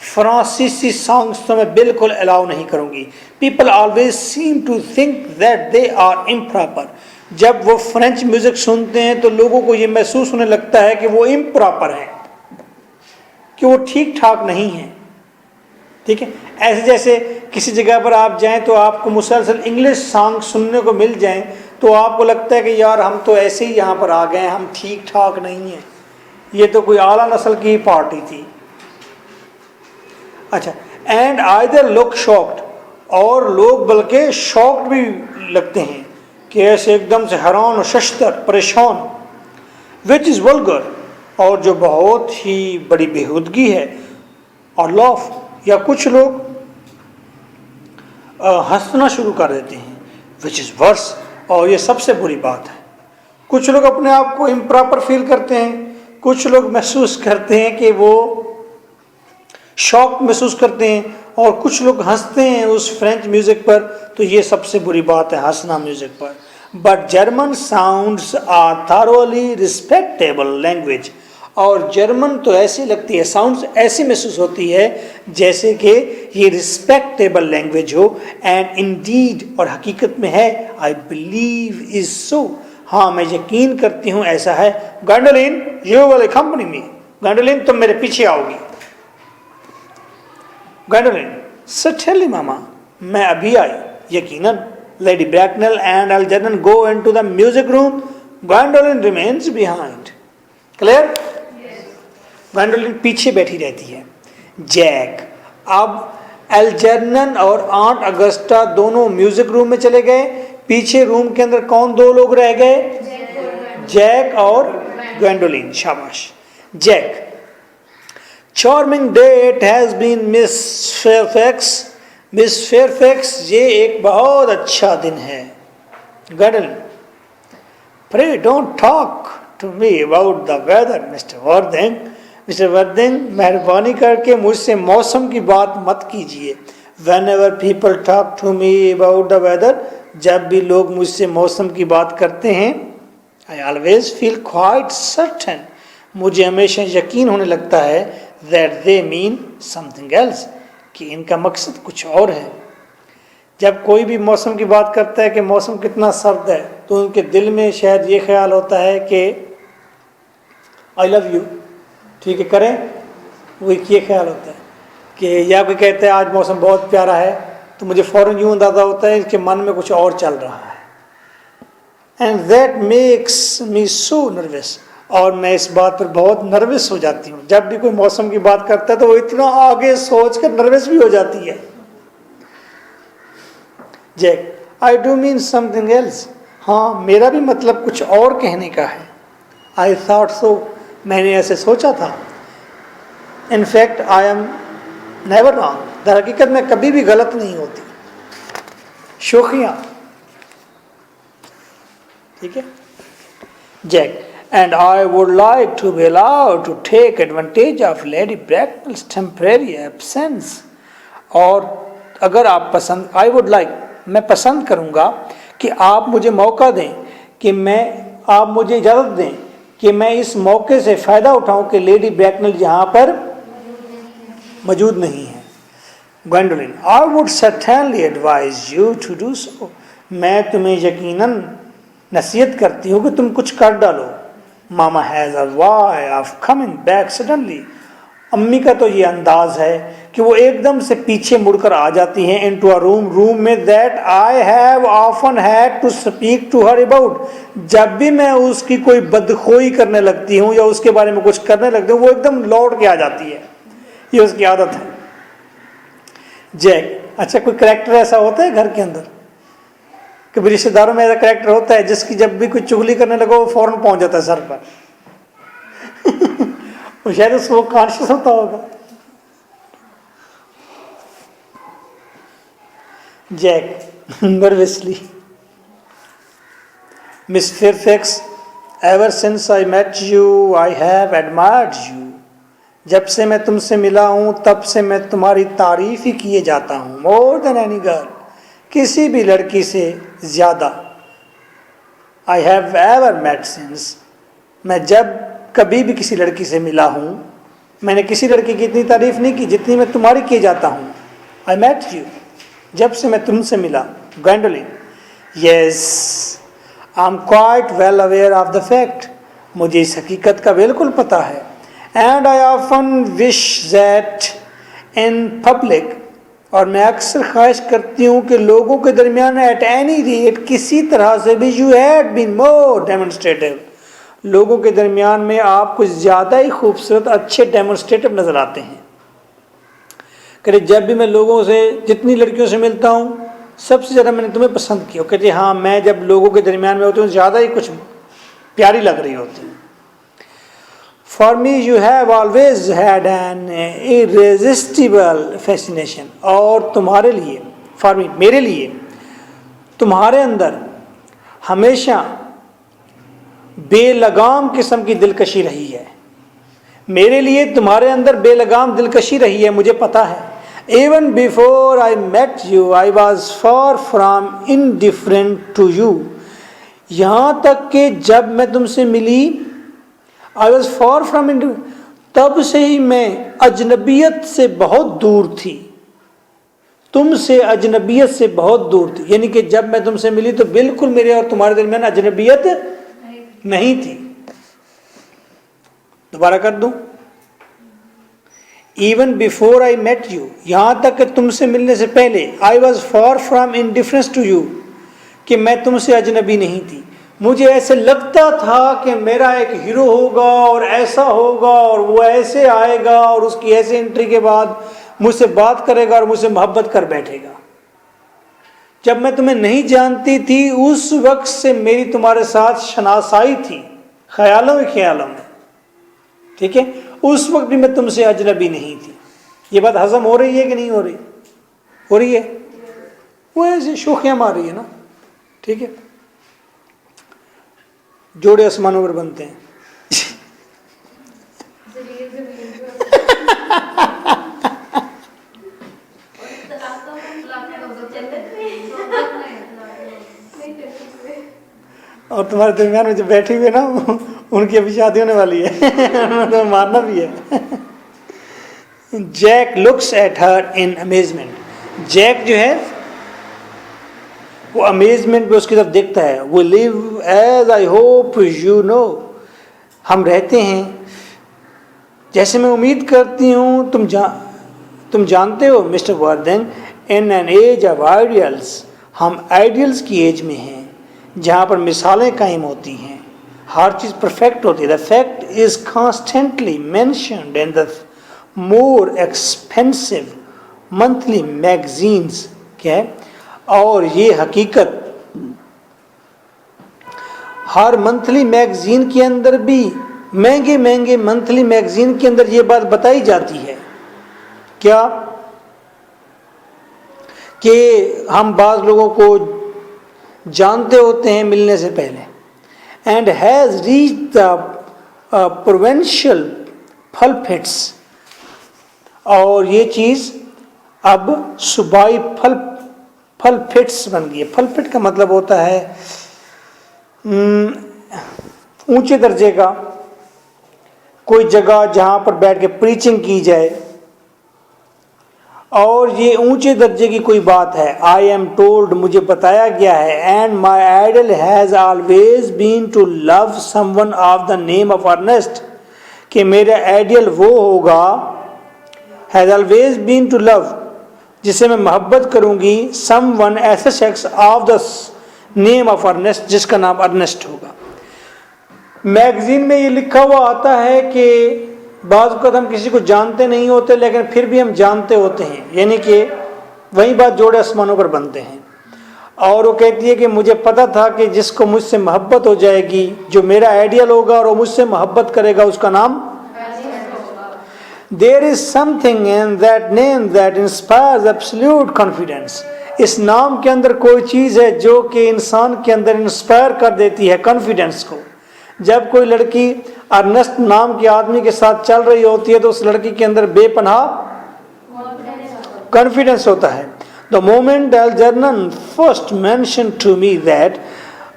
[SPEAKER 1] फ्रांसीसी सॉन्ग्स तो मैं बिल्कुल अलाउ नहीं करूँगी. People always seem to think that they are improper. जब वो फ्रेंच म्यूज़िक सुनते हैं तो लोगों को ये महसूस होने लगता है कि वो इम्प्रॉपर हैं. कि वो ठीक ठाक नहीं है। ठीक है, ऐसे जैसे किसी जगह पर आप जाएं तो आपको मुसलसल इंग्लिश सॉन्ग सुनने को मिल जाएं तो आपको लगता है कि यार हम तो ऐसे ही यहाँ पर आ गए हैं, हम ठीक ठाक नहीं हैं, ये तो कोई आला नस्ल की पार्टी थी। अच्छा, एंड आइदर लुक शॉक्ड, और लोग बल्कि शॉक्ड भी लगते हैं कि ऐसे एकदम से हैरान और शश्तर परेशान। विच इज़ वल्गर, और जो बहुत ही बड़ी बेहूदगी है। और लॉफ, या कुछ लोग हंसना शुरू कर देते हैं। विच इज़ वर्स, और ये सबसे बुरी बात है। कुछ लोग अपने आप को इम्प्रॉपर फील करते हैं, कुछ लोग महसूस करते हैं कि वो शौक महसूस करते हैं, और कुछ लोग हंसते हैं उस फ्रेंच म्यूज़िक पर। तो ये सबसे बुरी बात है, हंसना म्यूज़िक पर। But German sounds are thoroughly respectable language, और जर्मन तो ऐसी लगती है, साउंड्स ऐसी महसूस होती है जैसे कि ये रिस्पेक्टेबल लैंग्वेज हो। एंड इंडीड, और हकीकत में है। आई बिलीव इज सो, हाँ मैं यकीन करती हूँ ऐसा है। गंडोलिन, यू विल अकम्पनी मी, गंडोलिन तुम मेरे पीछे आओगी। गंडोलिन, सर्टेनली मामा, मैं अभी आई, यकीनन। Lady Bracknell and Algernon go into the music room, Gwendolen remains behind. Clear? Gwendolen पीछे बैठी रहती है। जैक, अब एल्जर्नन और आंट अगस्टा दोनों म्यूजिक रूम में चले गए। पीछे रूम के अंदर कौन दो लोग रह गए? जैक और गंडोलिन। शाबाश। Jack, charming day it has been Miss Fairfax. Miss Fairfax, ये एक बहुत अच्छा दिन है। Gwendolen, pray don't talk to me about the weather Mr Worthing. Mr Worthing, मेहरबानी करके मुझसे मौसम की बात मत कीजिए। Whenever people talk to me about the weather, जब भी लोग मुझसे मौसम की बात करते हैं, I always feel quite certain, मुझे हमेशा यकीन होने लगता है, that they mean something else, कि इनका मकसद कुछ और है। जब कोई भी मौसम की बात करता है कि मौसम कितना सर्द है, तो उनके दिल में शायद ये ख्याल होता है कि आई लव यू। ठीक है, करें, वो एक ये ख्याल होता है कि, या कोई कहता है आज मौसम बहुत प्यारा है, तो मुझे फ़ौरन यूँ अंदाज़ा होता है कि मन में कुछ और चल रहा है। And that makes me so nervous, और मैं इस बात पर बहुत नर्वस हो जाती हूँ। जब भी कोई मौसम की बात करता है तो वो इतना आगे सोच कर नर्वस भी हो जाती है। Jack, I do mean something else, हाँ मेरा भी मतलब कुछ और कहने का है। आई थॉट सो, मैंने ऐसे सोचा था। In fact I am never wrong, दर हकीकत में कभी भी गलत नहीं होती। शोखियाँ, ठीक है। Jack, and I would like to be allowed to take advantage of Lady Bracknell's temporary absence, और अगर आप पसंद, आई वुड लाइक, मैं पसंद करूँगा कि आप मुझे मौका दें, कि आप मुझे इजाज़त दें कि मैं इस मौके से फ़ायदा उठाऊं कि लेडी ब्रैकनेल यहाँ पर मौजूद नहीं है। Gwendolen, I would certainly advise you to do so, मैं तुम्हें यकीनन नसीहत करती हूँ कि तुम कुछ कर डालो। Mamma has a way of coming back suddenly, अम्मी का तो ये अंदाज है कि वो एकदम से पीछे मुड़कर आ जाती हैं इनटू अ रूम में, that I have often had to speak to her about, जब भी मैं उसकी कोई बदखोई करने लगती हूँ या उसके बारे में कुछ करने लगती हूँ, वो एकदम लौट के आ जाती है। ये उसकी आदत है। जैक, अच्छा कोई करैक्टर ऐसा होता है घर के अंदर, कभी रिश्तेदारों में ऐसा करैक्टर होता है जिसकी जब भी कोई चुगली करने लगो वो फौरन पहुंच जाता है सर पर। वो शायद उसको कॉन्शियस होता होगा। Jack nervously, Miss Fairfax, ever since I met you I have admired you, जब से मैं तुमसे मिला हूं तब से मैं तुम्हारी तारीफ ही किए जाता हूं। मोर देन एनी गर्ल, किसी भी लड़की से ज़्यादा। I have ever met since, मैं जब कभी भी किसी लड़की से मिला हूँ, मैंने किसी लड़की की इतनी तारीफ नहीं की जितनी मैं तुम्हारी किए जाता हूँ। आई मेट यू, जब से मैं तुमसे मिला। Gwendolen, yes I am quite well aware of the fact, मुझे इस हकीकत का बिल्कुल पता है। And I often wish that in public, और मैं अक्सर ख्वाहिश करती हूँ कि लोगों के दरमियान एट एनी रेट किसी तरह से भी you had been more demonstrative, लोगों के दरमियान में आप कुछ ज़्यादा ही खूबसूरत अच्छे डेमोन्स्ट्रेटिव नज़र आते हैं। कहते जब भी मैं लोगों से जितनी लड़कियों से मिलता हूँ सबसे ज़्यादा मैंने तुम्हें पसंद किया। कहते हाँ, मैं जब लोगों के दरमियान में होती हूँ ज़्यादा ही कुछ प्यारी लग रही होती है। For me you have always had an irresistible fascination, और तुम्हारे लिए, फॉर मी मेरे लिए, तुम्हारे अंदर हमेशा बेलगाम किस्म की दिलकशी रही है। मेरे लिए तुम्हारे अंदर बेलगाम दिलकशी रही है, मुझे पता है। Even before I met you I was far from indifferent to you, यहाँ तक कि जब मैं तुमसे मिली I was far from indifferent, तब से ही मैं अजनबियत से बहुत दूर थी, तुमसे अजनबियत से बहुत दूर थी। यानी कि जब मैं तुमसे मिली तो बिल्कुल मेरे और तुम्हारे दरमियान अजनबियत नहीं थी। दोबारा कर दूं, even before I met you, यहां तक कि तुमसे मिलने से पहले, I was far from indifference to you, कि मैं तुमसे अजनबी नहीं थी। मुझे ऐसे लगता था कि मेरा एक हीरो होगा और ऐसा होगा और वो ऐसे आएगा और उसकी ऐसे एंट्री के बाद मुझसे बात करेगा और मुझसे मोहब्बत कर बैठेगा। जब मैं तुम्हें नहीं जानती थी उस वक्त से मेरी तुम्हारे साथ शनासाई थी, ख्यालों ही ख्यालों में, ठीक है। उस वक्त भी मैं तुमसे अजनबी नहीं थी। ये बात हजम हो रही है कि नहीं हो रही? हो रही है। वो ऐसे शोखियां मार रही है ना, ठीक है। जोड़े आसमानों पर बनते हैं। और तुम्हारे दरमियान में जो बैठी हुई है ना उनकी अभी शादी होने वाली है। तो मारना भी है। Jack looks at her in amazement, Jack जो है वो अमेजमेंट में उसकी तरफ देखता है। We live as I hope you know, हम रहते हैं जैसे मैं उम्मीद करती हूँ तुम जानते हो mister Worthing, in an age of ideals, हम आइडियल्स की एज में हैं जहाँ पर मिसालें कायम होती हैं, हर चीज़ परफेक्ट होती है। The fact is constantly mentioned in the more expensive monthly magazines, क्या है, और ये हकीकत हर मंथली मैगजीन के अंदर भी, महंगे महंगे मंथली मैगजीन के अंदर ये बात बताई जाती है क्या कि हम बाज़ लोगों को जानते होते हैं मिलने से पहले। And has reach the provincial pulpits, और ये चीज़ अब सूबाई फलफिट्स बन गई है। फलफिट का मतलब होता है ऊंचे दर्जे का कोई जगह जहाँ पर बैठ के प्रीचिंग की जाए, और ये ऊंचे दर्जे की कोई बात है। आई एम टोल्ड, मुझे बताया गया है, and my ideal has always been to love someone of the name of Ernest, कि मेरा आइडियल वो होगा, has always been to love, जिसे मैं मोहब्बत करूंगी, समवन ऐसे शख्स of the name of Ernest, जिसका नाम अर्नेस्ट होगा। मैगजीन में ये लिखा हुआ आता है कि बाज़ वक़्त हम किसी को जानते नहीं होते लेकिन फिर भी हम जानते होते हैं, यानी कि वही बात जोड़े आसमानों पर बनते हैं। और वो कहती है कि मुझे पता था कि जिसको मुझसे मोहब्बत हो जाएगी, जो मेरा आइडियल होगा और वो मुझसे मोहब्बत करेगा, उसका नाम there is something in that name that inspires absolute confidence, इस नाम के अंदर कोई चीज़ है जो कि इंसान के अंदर इंस्पायर कर देती है कॉन्फिडेंस को। जब कोई लड़की अर्नेस्ट नाम के आदमी के साथ चल रही होती है तो उस लड़की के अंदर बेपनाह कॉन्फिडेंस होता है। The moment Algernon first mention to me that,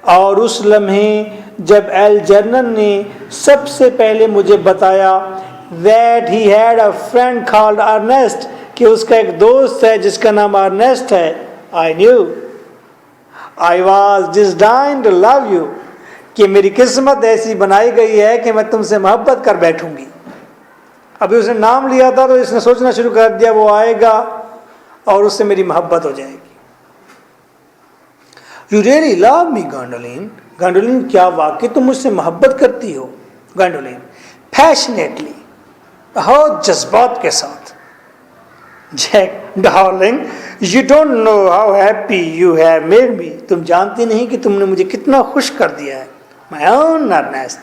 [SPEAKER 1] और उस लम्हे जब एल्जर्नन ने सबसे पहले मुझे बताया that he had a friend called Ernest, कि उसका एक दोस्त है जिसका नाम अर्नेस्ट है, I knew I was destined to love you, कि मेरी किस्मत ऐसी बनाई गई है कि मैं तुमसे मोहब्बत कर बैठूंगी। अभी उसने नाम लिया था तो इसने सोचना शुरू कर दिया वो आएगा और उससे मेरी मोहब्बत हो जाएगी। यू रियली लव मी गैंडोलिन, गैंडोलिन क्या वाकई तुम मुझसे मोहब्बत करती हो? गैंडोलिन पैशनेटली, बहुत जज्बात के साथ। Jack darling you don't know how happy you have made me, तुम जानती नहीं कि तुमने मुझे कितना खुश कर दिया है। माय ओन अर्नेस्ट,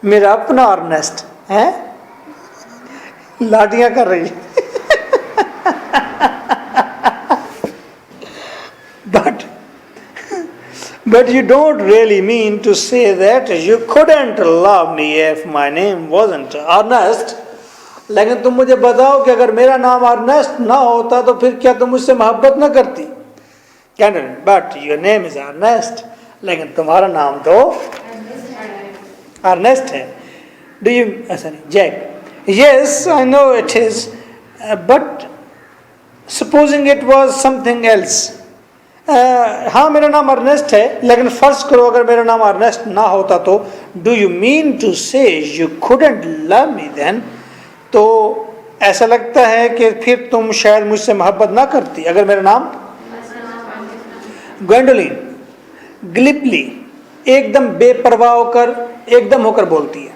[SPEAKER 1] मेरा अपना अर्नेस्ट है। लाटियां कर रही but you don't really mean to say that you couldn't love me if my name wasn't Ernest। लेकिन तुम मुझे बताओ कि अगर मेरा नाम अर्नेस्ट ना होता तो फिर क्या तुम मुझसे मोहब्बत ना करती? कैंडल but your name is Ernest, लेकिन तुम्हारा नाम तो अर्नेस्ट है। डू यू ऐसा नहीं Jack, yes I know it is but supposing it was something else. हाँ मेरा नाम अर्नेस्ट है, लेकिन फर्ज करो अगर मेरा नाम अर्नेस्ट ना होता तो do you mean to say you couldn't love me then, तो ऐसा लगता है कि फिर तुम शायद मुझसे मोहब्बत ना करती अगर मेरा नाम। ग्वेंडोलिन ग्लिपली, एकदम बेपरवाह होकर, एकदम होकर बोलती है,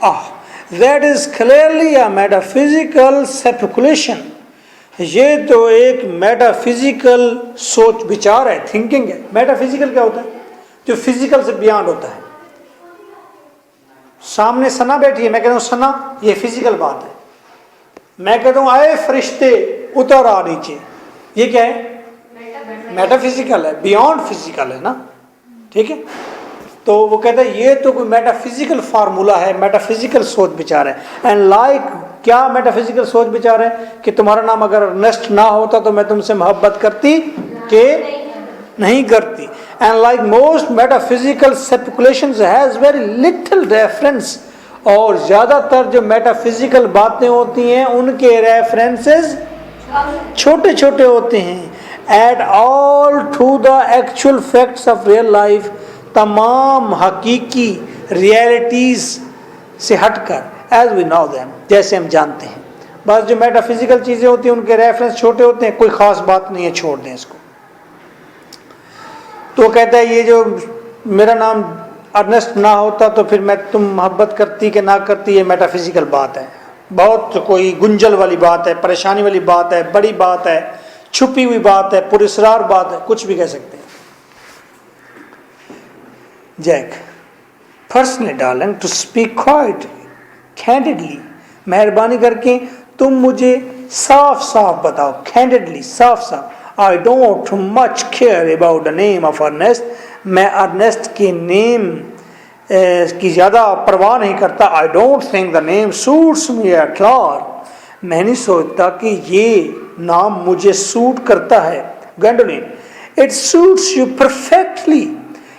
[SPEAKER 1] ah that is clearly a metaphysical speculation, ये तो एक मेटाफिजिकल सोच विचार है, थिंकिंग है। मेटाफिजिकल क्या होता है? जो फिजिकल से बियॉन्ड होता है। सामने सना बैठी है, मैं कहता हूँ सना, ये फिजिकल बात है। मैं कहता हूँ आए फरिश्ते उतर आ नीचे, ये क्या है? मेटाफिजिकल है, बियॉन्ड फिजिकल है ना, ठीक है। तो वो कहता है ये तो कोई मेटाफिजिकल फार्मूला है, मेटाफिजिकल सोच विचार है। एंड लाइक क्या मेटाफिजिकल सोच विचार है कि तुम्हारा नाम अगर अर्नेस्ट ना होता तो मैं तुमसे मोहब्बत करती कि नहीं करती। And like most metaphysical speculations has very little reference, और ज्यादातर जो मेटाफिजिकल बातें होती हैं उनके रेफरेंसेस छोटे छोटे होते हैं। At all to the actual facts of real life, तमाम हकीकी रियलिटीज से हटकर, एज वी नो देम, जैसे हम जानते हैं। बस जो मेटाफिजिकल चीजें होती हैं उनके रेफरेंस छोटे होते हैं, कोई खास बात नहीं है, छोड़ दें इसको। तो कहता है ये जो मेरा नाम अर्नेस्ट ना होता तो फिर मैं तुम मोहब्बत करती कि ना करती, ये मेटाफिजिकल बात है, बहुत कोई गुंजल वाली बात है, परेशानी वाली बात है, बड़ी बात है, छुपी हुई बात है, पुरस्कार बात है, कुछ भी कह सकते हैं। Jack personally darling to speak quite candidly, मेहरबानी करके तुम मुझे साफ साफ बताओ, कैंडिडली साफ साफ। I don't much care about the name of Ernest, मैं अर्नेस्ट के नेम की ज़्यादा परवाह नहीं करता। I don't think the name suits me at all, मैं नहीं सोचता कि ये नाम मुझे सूट करता है। गैंडोलिन इट सूट्स यू परफेक्टली,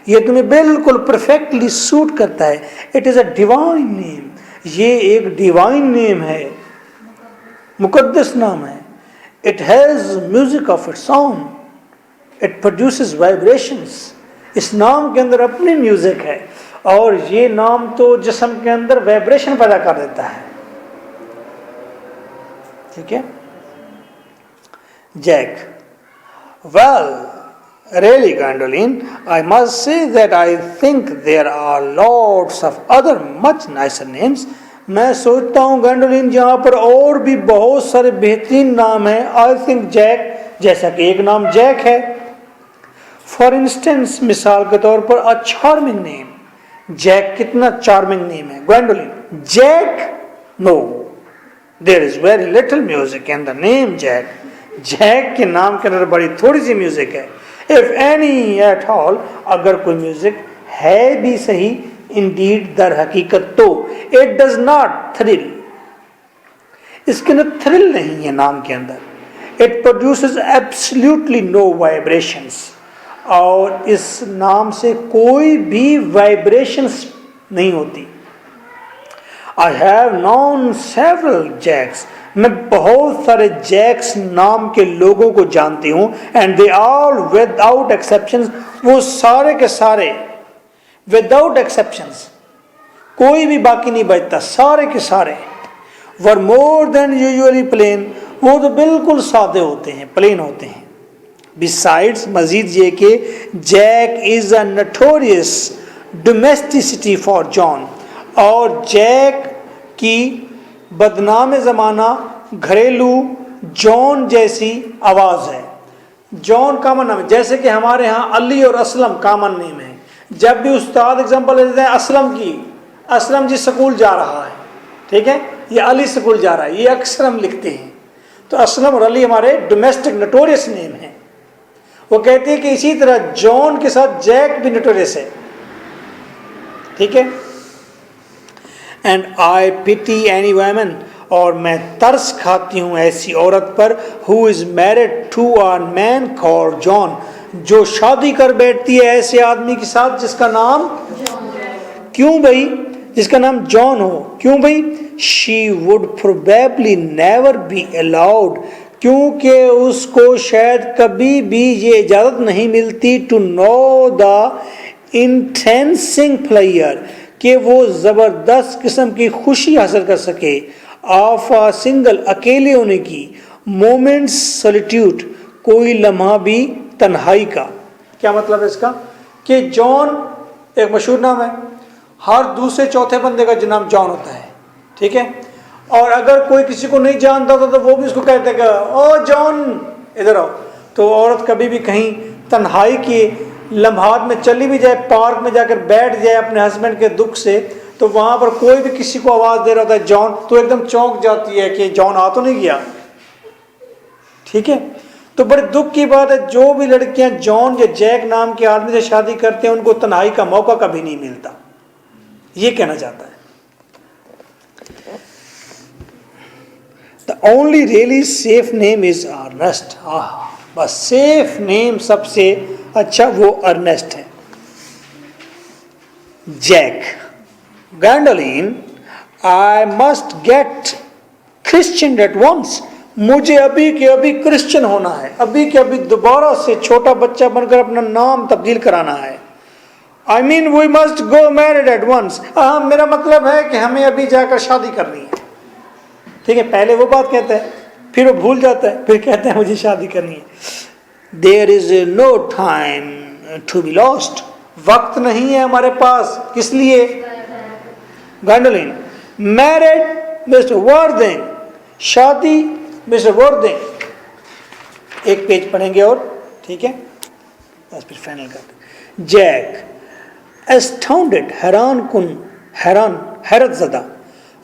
[SPEAKER 1] ये तुम्हें बिल्कुल परफेक्टली सूट करता है। It is a divine name, ये एक डिवाइन नेम है, मुकद्दस नाम है। It has music of its own, it produces vibrations, इस नाम के अंदर अपनी म्यूजिक है, और ये नाम तो जिस्म के अंदर वाइब्रेशन पैदा कर देता है, ठीक है। Jack well really Gwendoline, I must say that I think there are lots of other much nicer names। मैं सोचता हूँ गैंडोलिन जहाँ पर और भी बहुत सारे बेहतरीन नाम हैं। आई थिंक जैक, जैसा कि एक नाम जैक है। फॉर इंस्टेंस, मिसाल के तौर पर अ चार्मिंग नेम, जैक कितना चार्मिंग नेम है। Gwendolen Jack, no there is very little music in the name Jack, Jack के नाम के अंदर बड़ी थोड़ी सी म्यूजिक है। इफ एनी एट ऑल, अगर कोई म्यूजिक है भी सही, इंडीड दर हकीकत तो इट डज नॉट थ्रिल, इसके अंदर थ्रिल नहीं है नाम के अंदर। It produces absolutely no vibrations, और इस नाम से कोई भी वाइब्रेशंस नहीं होती। I have known several Jacks, मैं बहुत सारे जैक्स नाम के लोगों को जानती हूँ। And they all without exceptions, वो सारे के सारे विदाउट एक्सेप्शंस, कोई भी बाकी नहीं बचता, सारे के सारे वर मोर देन यूजुअली प्लेन, वो तो बिल्कुल सादे होते हैं, प्लेन होते हैं। बिसाइड्स, मजीद ये कि Jack is a notorious domesticity for John, और जैक की बदनाम ज़माना घरेलू जॉन जैसी आवाज़ है। जॉन कॉमन नाम है, जैसे कि हमारे यहाँ अली और असलम कॉमन नेम है। जब भी उस्ताद एग्जाम्पल देते हैं असलम की, असलम जी स्कूल जा रहा है, ठीक है, ये अली स्कूल जा रहा है, ये अक्सर हम लिखते हैं। तो असलम और अली हमारे डोमेस्टिक नटोरियस नेम है। वो कहते हैं कि इसी तरह जॉन के साथ जैक भी नटोरियस है, ठीक है। And I pity any woman, और मैं तरस खाती हूँ ऐसी औरत पर, who is married to a man called John, जो शादी कर बैठती है ऐसे आदमी के साथ जिसका नाम, क्यों भाई, जिसका नाम जॉन हो, क्यों भाई? She would probably never be allowed, क्योंकि उसको शायद कभी भी ये इजाज़त नहीं मिलती, टू नो द इंटेंसिंग प्लेयर, कि वो ज़बरदस्त किस्म की खुशी हासिल कर सके, ऑफ अ सिंगल, अकेले होने की, मोमेंट्स सॉलिट्यूड, कोई लम्हा भी तन्हाई का। क्या मतलब है इसका? कि जॉन एक मशहूर नाम है, हर दूसरे चौथे बंदे का जो नाम जॉन होता है, ठीक है। और अगर कोई किसी को नहीं जानता होता तो वो भी उसको कहते हैं ओ जॉन इधर आओ। तो औरत कभी भी कहीं तन्हाई के लम्हात में चली भी जाए, पार्क में जाकर बैठ जाए अपने हस्बैंड के दुख से, तो वहाँ पर कोई भी किसी को आवाज़ दे रहा होता है जॉन, तो एकदम चौंक जाती है कि जॉन आ तो नहीं गया, ठीक है। तो बड़े दुख की बात है, जो भी लड़कियां जॉन या जैक नाम के आदमी से शादी करते हैं उनको तन्हाई का मौका कभी नहीं मिलता, ये कहना चाहता है। The only really safe name is Ernest, बस सेफ नेम सबसे अच्छा वो अर्नेस्ट है। Jack, Gwendolen, I must get christened at once, मुझे अभी के अभी क्रिश्चियन होना है, अभी के अभी दोबारा से छोटा बच्चा बनकर अपना नाम तब्दील कराना है। I mean we must go married at once, मेरा मतलब है कि हमें अभी जाकर शादी करनी है, ठीक है। पहले वो बात कहता है, फिर वो भूल जाता है, फिर कहता है मुझे शादी करनी है। There is no time to be lost, वक्त नहीं है हमारे पास, किस लिए? गैंडोलिन, मैरिड मिस्टर वर्दिंग, शादी मिस्टर वर्दिंग। एक पेज पढ़ेंगे और, ठीक है, बस फिर फाइनल करते। जैक, एस्टाउंडेड, हैरान कुन, हैरान, हैरत ज़दा,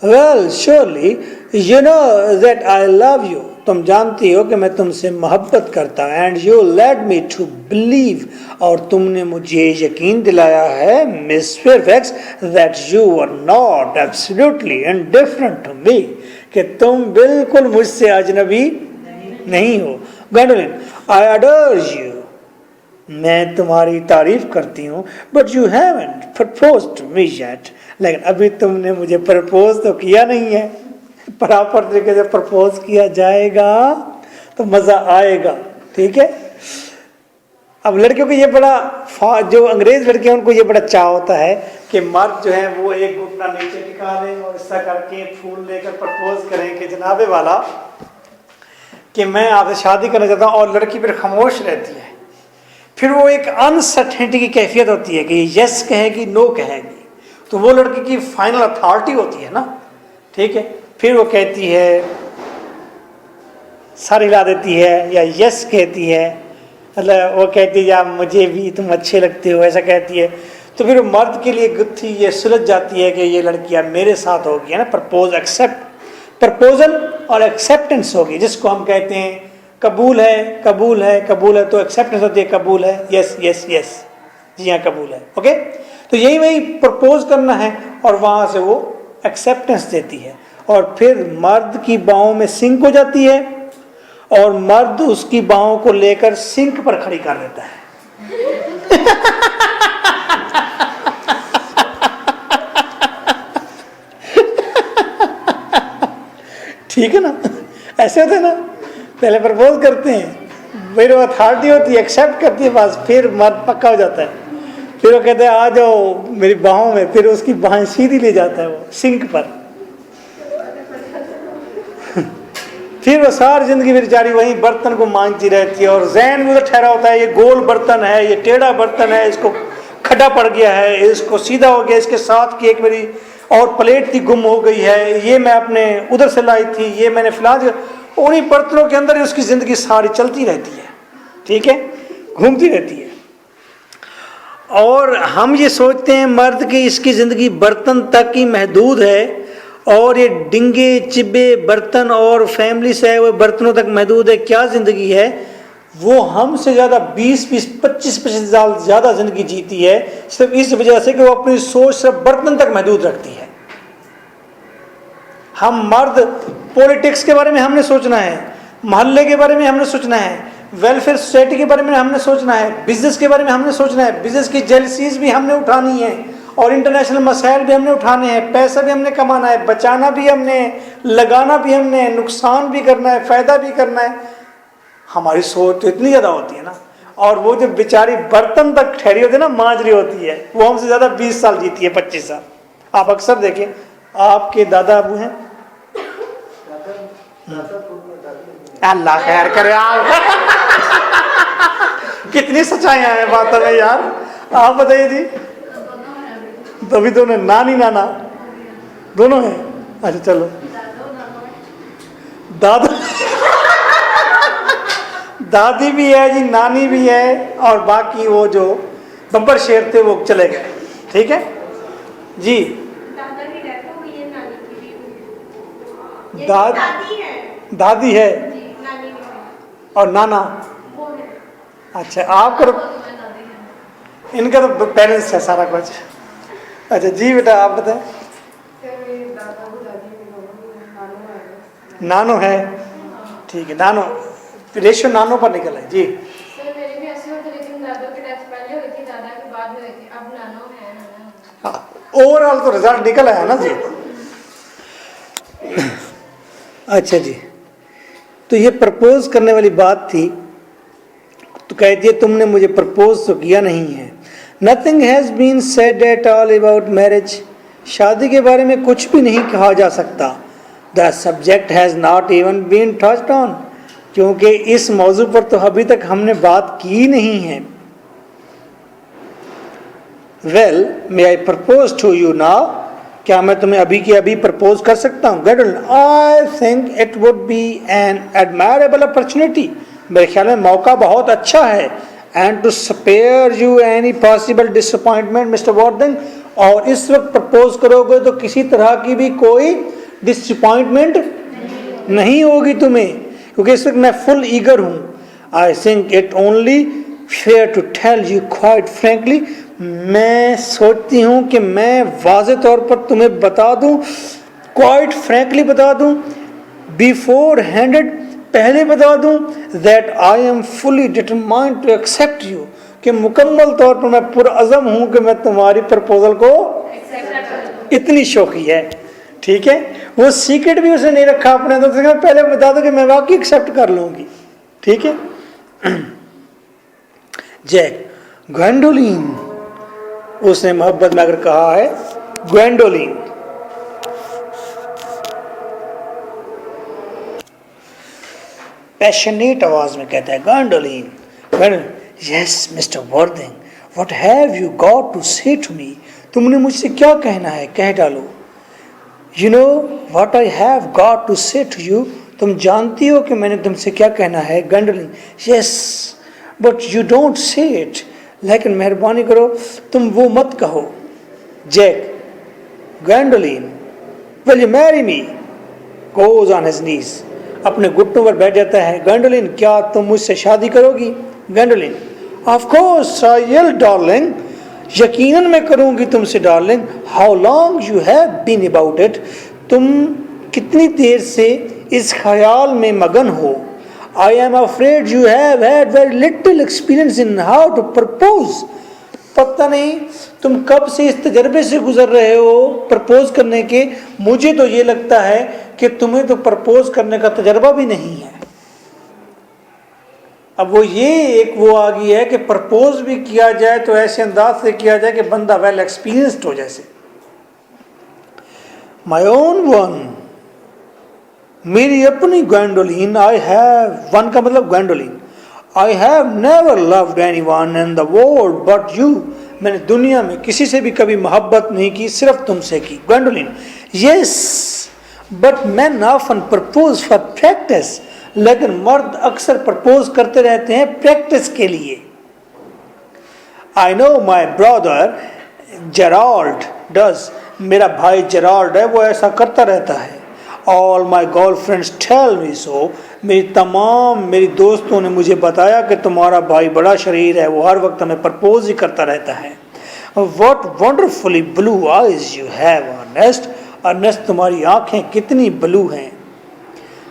[SPEAKER 1] well surely you know that I love you, तुम जानती हो कि मैं तुमसे मोहब्बत करता हूँ, and you led me to believe, और तुमने मुझे यकीन दिलाया है, Miss Fairfax, that you are not absolutely indifferent to me, कि तुम बिल्कुल मुझसे अजनबी नहीं हो। गैंडोलिन, आई अडोर यू, मैं तुम्हारी तारीफ करती हूँ, but you haven't propose to me yet, लेकिन अभी तुमने मुझे प्रपोज तो किया नहीं है। प्रॉपर तरीके से प्रपोज किया जाएगा तो मज़ा आएगा, ठीक है। अब लड़कियों को ये बड़ा, जो अंग्रेज लड़के हैं उनको ये बड़ा चाह होता है कि मर्द जो है वो एक घुटना नीचे टिका लें और इस तरह करके फूल लेकर प्रपोज करें कि जनाबे वाला कि मैं आपसे शादी करना चाहता हूँ, और लड़की फिर खामोश रहती है। फिर वो एक अनसर्टेनिटी की कैफियत होती है कि यस कहेगी नो कहेगी, तो वो लड़की की फाइनल अथॉरिटी होती है ना, ठीक है। फिर वो कहती है, सर हिला देती है या यस कहती है, मतलब वो कहती है या मुझे भी तुम अच्छे लगते हो, ऐसा कहती है। तो फिर मर्द के लिए गुत्थी ये सुलझ जाती है कि ये लड़कियां मेरे साथ होगी, है ना। प्रपोजल और एक्सेप्टेंस होगी, जिसको हम कहते हैं कबूल है, कबूल है, कबूल है, तो एक्सेप्टेंस होती है कबूल है, यस यस यस, जी हाँ कबूल है, ओके। तो यही वही प्रपोज करना है, और वहाँ से वो एक्सेप्टेंस देती है, और फिर मर्द की बाहों में सिंक हो जाती है, और मर्द उसकी बाहों को लेकर सिंक पर खड़ी कर देता है। ठीक है ना, ऐसे होता है ना। पहले प्रपोज करते हैं, फिर वो अथॉरिटी होती है, एक्सेप्ट करती है, बस फिर मर्द पक्का हो जाता है। फिर वो कहते हैं आ जाओ मेरी बाहों में, फिर उसकी बाहें सीधी ले जाता है वो सिंक पर। फिर वो सारी जिंदगी बेचारी वहीं बर्तन को मांझती रहती है और जहन में तो ठहरा होता है ये गोल बर्तन है, ये टेढ़ा बर्तन है, इसको खड्डा पड़ गया है, इसको सीधा हो गया, इसके साथ की एक मेरी और प्लेट थी गुम हो गई है, ये मैं अपने उधर से लाई थी, ये मैंने फिलहाल उन्हीं बर्तनों के अंदर ही उसकी जिंदगी सारी चलती रहती है, ठीक है, घूमती रहती है। और हम ये सोचते हैं मर्द की इसकी जिंदगी बर्तन तक ही महदूद है और ये डिंगे चिब्बे बर्तन और फैमिली से वो बर्तनों तक महदूद है, क्या ज़िंदगी है। वो हमसे ज़्यादा 20-25 साल ज़्यादा ज़िंदगी जीती है सिर्फ इस वजह से कि वो अपनी सोच सिर्फ बर्तन तक महदूद रखती है। हम मर्द पॉलिटिक्स के बारे में हमने सोचना है, मोहल्ले के बारे में हमने सोचना है, वेलफेयर सोसाइटी के बारे में हमने सोचना है, बिजनेस के बारे में हमने सोचना है, बिजनेस की जेलसीज भी हमने उठानी है और इंटरनेशनल मसाइल भी हमने उठाने हैं, पैसा भी हमने कमाना है, बचाना भी हमने, लगाना भी हमने, नुकसान भी करना है, फ़ायदा भी करना है। हमारी सोच तो इतनी ज़्यादा होती है ना। और वो जो बेचारी बर्तन तक ठहरी होती है ना, मांझ रही होती है, वो हमसे ज़्यादा 20 साल जीती है, 25 साल। आप अक्सर देखें, आपके दादा अबू हैं, अल्लाह खैर करे आप कितनी सच्चाइयाँ हैं बातों में यार, आप बताइए जी। तभी दोनों नानी नाना दोनों हैं। अच्छा चलो, दादा दादी भी है जी, नानी भी है, और बाकी वो जो बब्बर शेर थे वो चले गए, ठीक है जी।
[SPEAKER 2] दादा की डेथ हो गई है, नानी की भी हुई है।
[SPEAKER 1] दादी
[SPEAKER 2] है,
[SPEAKER 1] दादी है
[SPEAKER 2] जी, नानी भी है
[SPEAKER 1] और नाना।
[SPEAKER 2] वो है।
[SPEAKER 1] अच्छा, आपका तो
[SPEAKER 2] दादी है।
[SPEAKER 1] इनका तो पेरेंट्स है सारा कुछ। अच्छा जी बेटा, आप बताएं। नानो है, ठीक है, नानो रेशियो नानो पर निकल है जी।
[SPEAKER 2] सर मेरी भी ऐसी होती, लेकिन दादा की डेथ पहले हुई थी, दादा के बाद में हुई थी, अब नानो है ना।
[SPEAKER 1] हाँ, ओवरऑल तो रिजल्ट निकल आया ना जी। अच्छा जी, तो ये प्रपोज करने वाली बात थी, तो कहती है तुमने मुझे प्रपोज तो किया नहीं है। Nothing has been said at all about marriage, शादी के बारे में कुछ भी नहीं कहा जा सकता। The subject has not even been touched on, क्योंकि इस मौजू पर तो अभी तक हमने बात की नहीं है। Well may I propose to you now, क्या मैं तुम्हें अभी के अभी प्रपोज कर सकता हूँ? I think it would be an admirable opportunity, मेरे ख्याल में मौका बहुत अच्छा है। And to spare you any possible disappointment mister Warden, और इस वक्त प्रपोज करोगे तो किसी तरह की भी कोई डिसअपॉइंटमेंट नहीं होगी तुम्हें, क्योंकि इस वक्त मैं फुल ईगर हूँ। I think it only fair to tell you quite frankly, मैं सोचती हूँ कि मैं वाज़े तौर पर तुम्हें बता दूँ, क्वाइट फ्रेंकली बता दूँ, बिफोर हैंडेड पहले बता दूँ, that I am fully determined to accept you, कि मुकम्मल तौर पर मैं पुरअज़म हूँ कि मैं तुम्हारी प्रपोजल को, इतनी शौकी है, ठीक है। वो सीक्रेट भी उसने नहीं रखा अपने, तो पहले बता दो कि मैं वाकई एक्सेप्ट कर लूँगी, ठीक है। जैक, ग्वेंडोलिन, उसने मोहब्बत में अगर कहा है ग्वेंडोलिन, पैशनेट आवाज में कहता है Gwendolen, yes Mr Worthing, what have you got to say to me, तुमने मुझसे क्या कहना है, कह डालो। You know what I have got to say to you, तुम जानती हो कि मैंने तुमसे क्या कहना है। Gwendolen, yes but you don't say it, लेकिन मेहरबानी करो तुम वो मत कहो। Jack, Gwendolen, will you marry me, goes on his knees, अपने घुटनों पर बैठ जाता है। ग्वेंडोलिन, क्या तुम मुझसे शादी करोगी? Gwendolen, of course I will darling, यकीनन मैं करूंगी तुमसे darling. How long you have been about it, तुम कितनी देर से इस ख्याल में मगन हो। I am afraid you have had very little experience in how to propose, पता नहीं तुम कब से इस तजर्बे से गुजर रहे हो प्रपोज करने के, मुझे तो ये लगता है कि तुम्हें तो प्रपोज करने का तजर्बा भी नहीं है। अब वो ये एक वो आ गई है कि प्रपोज भी किया जाए तो ऐसे अंदाज से किया जाए कि बंदा वेल एक्सपीरियंस्ड हो। जैसे माय ओन वन, मेरी अपनी ग्वेंडोलिन, आई हैव, वन का मतलब Gwendolyn, I have never loved anyone in the world but you, मैंने दुनिया में किसी से भी कभी मोहब्बत नहीं की, सिर्फ तुमसे की। Gwendolyn, yes but man often propose for practice, लेकिन मर्द अक्सर प्रपोज करते रहते हैं प्रैक्टिस के लिए। I know my brother Gerald does, मेरा भाई जेराल्ड है वो ऐसा करता रहता है। All my girlfriends tell me so, मेरी दोस्तों ने मुझे बताया कि तुम्हारा भाई बड़ा शरीर है, वो हर वक्त हमें प्रपोज ही करता रहता है। What wonderfully blue eyes you have Ernest, Ernest तुम्हारी आंखें कितनी ब्लू हैं।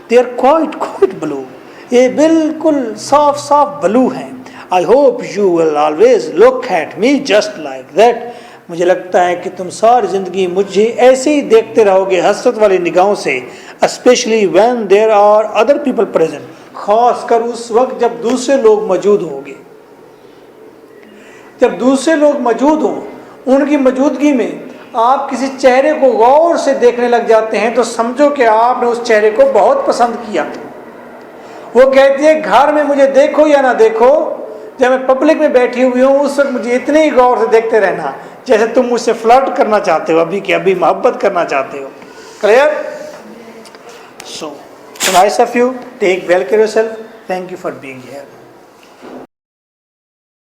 [SPEAKER 1] दे आर क्वाइट ब्लू, ये बिल्कुल साफ साफ ब्लू हैं। आई hope you will always look at me just like that, मुझे लगता है कि तुम सारी ज़िंदगी मुझे ऐसे ही देखते रहोगे हसरत वाली निगाहों से, especially when there are other people present, खासकर उस वक्त जब दूसरे लोग मौजूद होंगे। जब दूसरे लोग मौजूद हों, उनकी मौजूदगी में आप किसी चेहरे को गौर से देखने लग जाते हैं तो समझो कि आपने उस चेहरे को बहुत पसंद किया। वो कहती है घर में मुझे देखो या ना देखो, जब मैं पब्लिक में बैठी हुई हूँ उस वक्त मुझे इतने ही गौर से देखते रहना जैसे तुम मुझसे फ्लर्ट करना चाहते हो, अभी कि अभी मोहब्बत करना चाहते हो। Clear? So nice of you, take well care yourself, thank you for being here.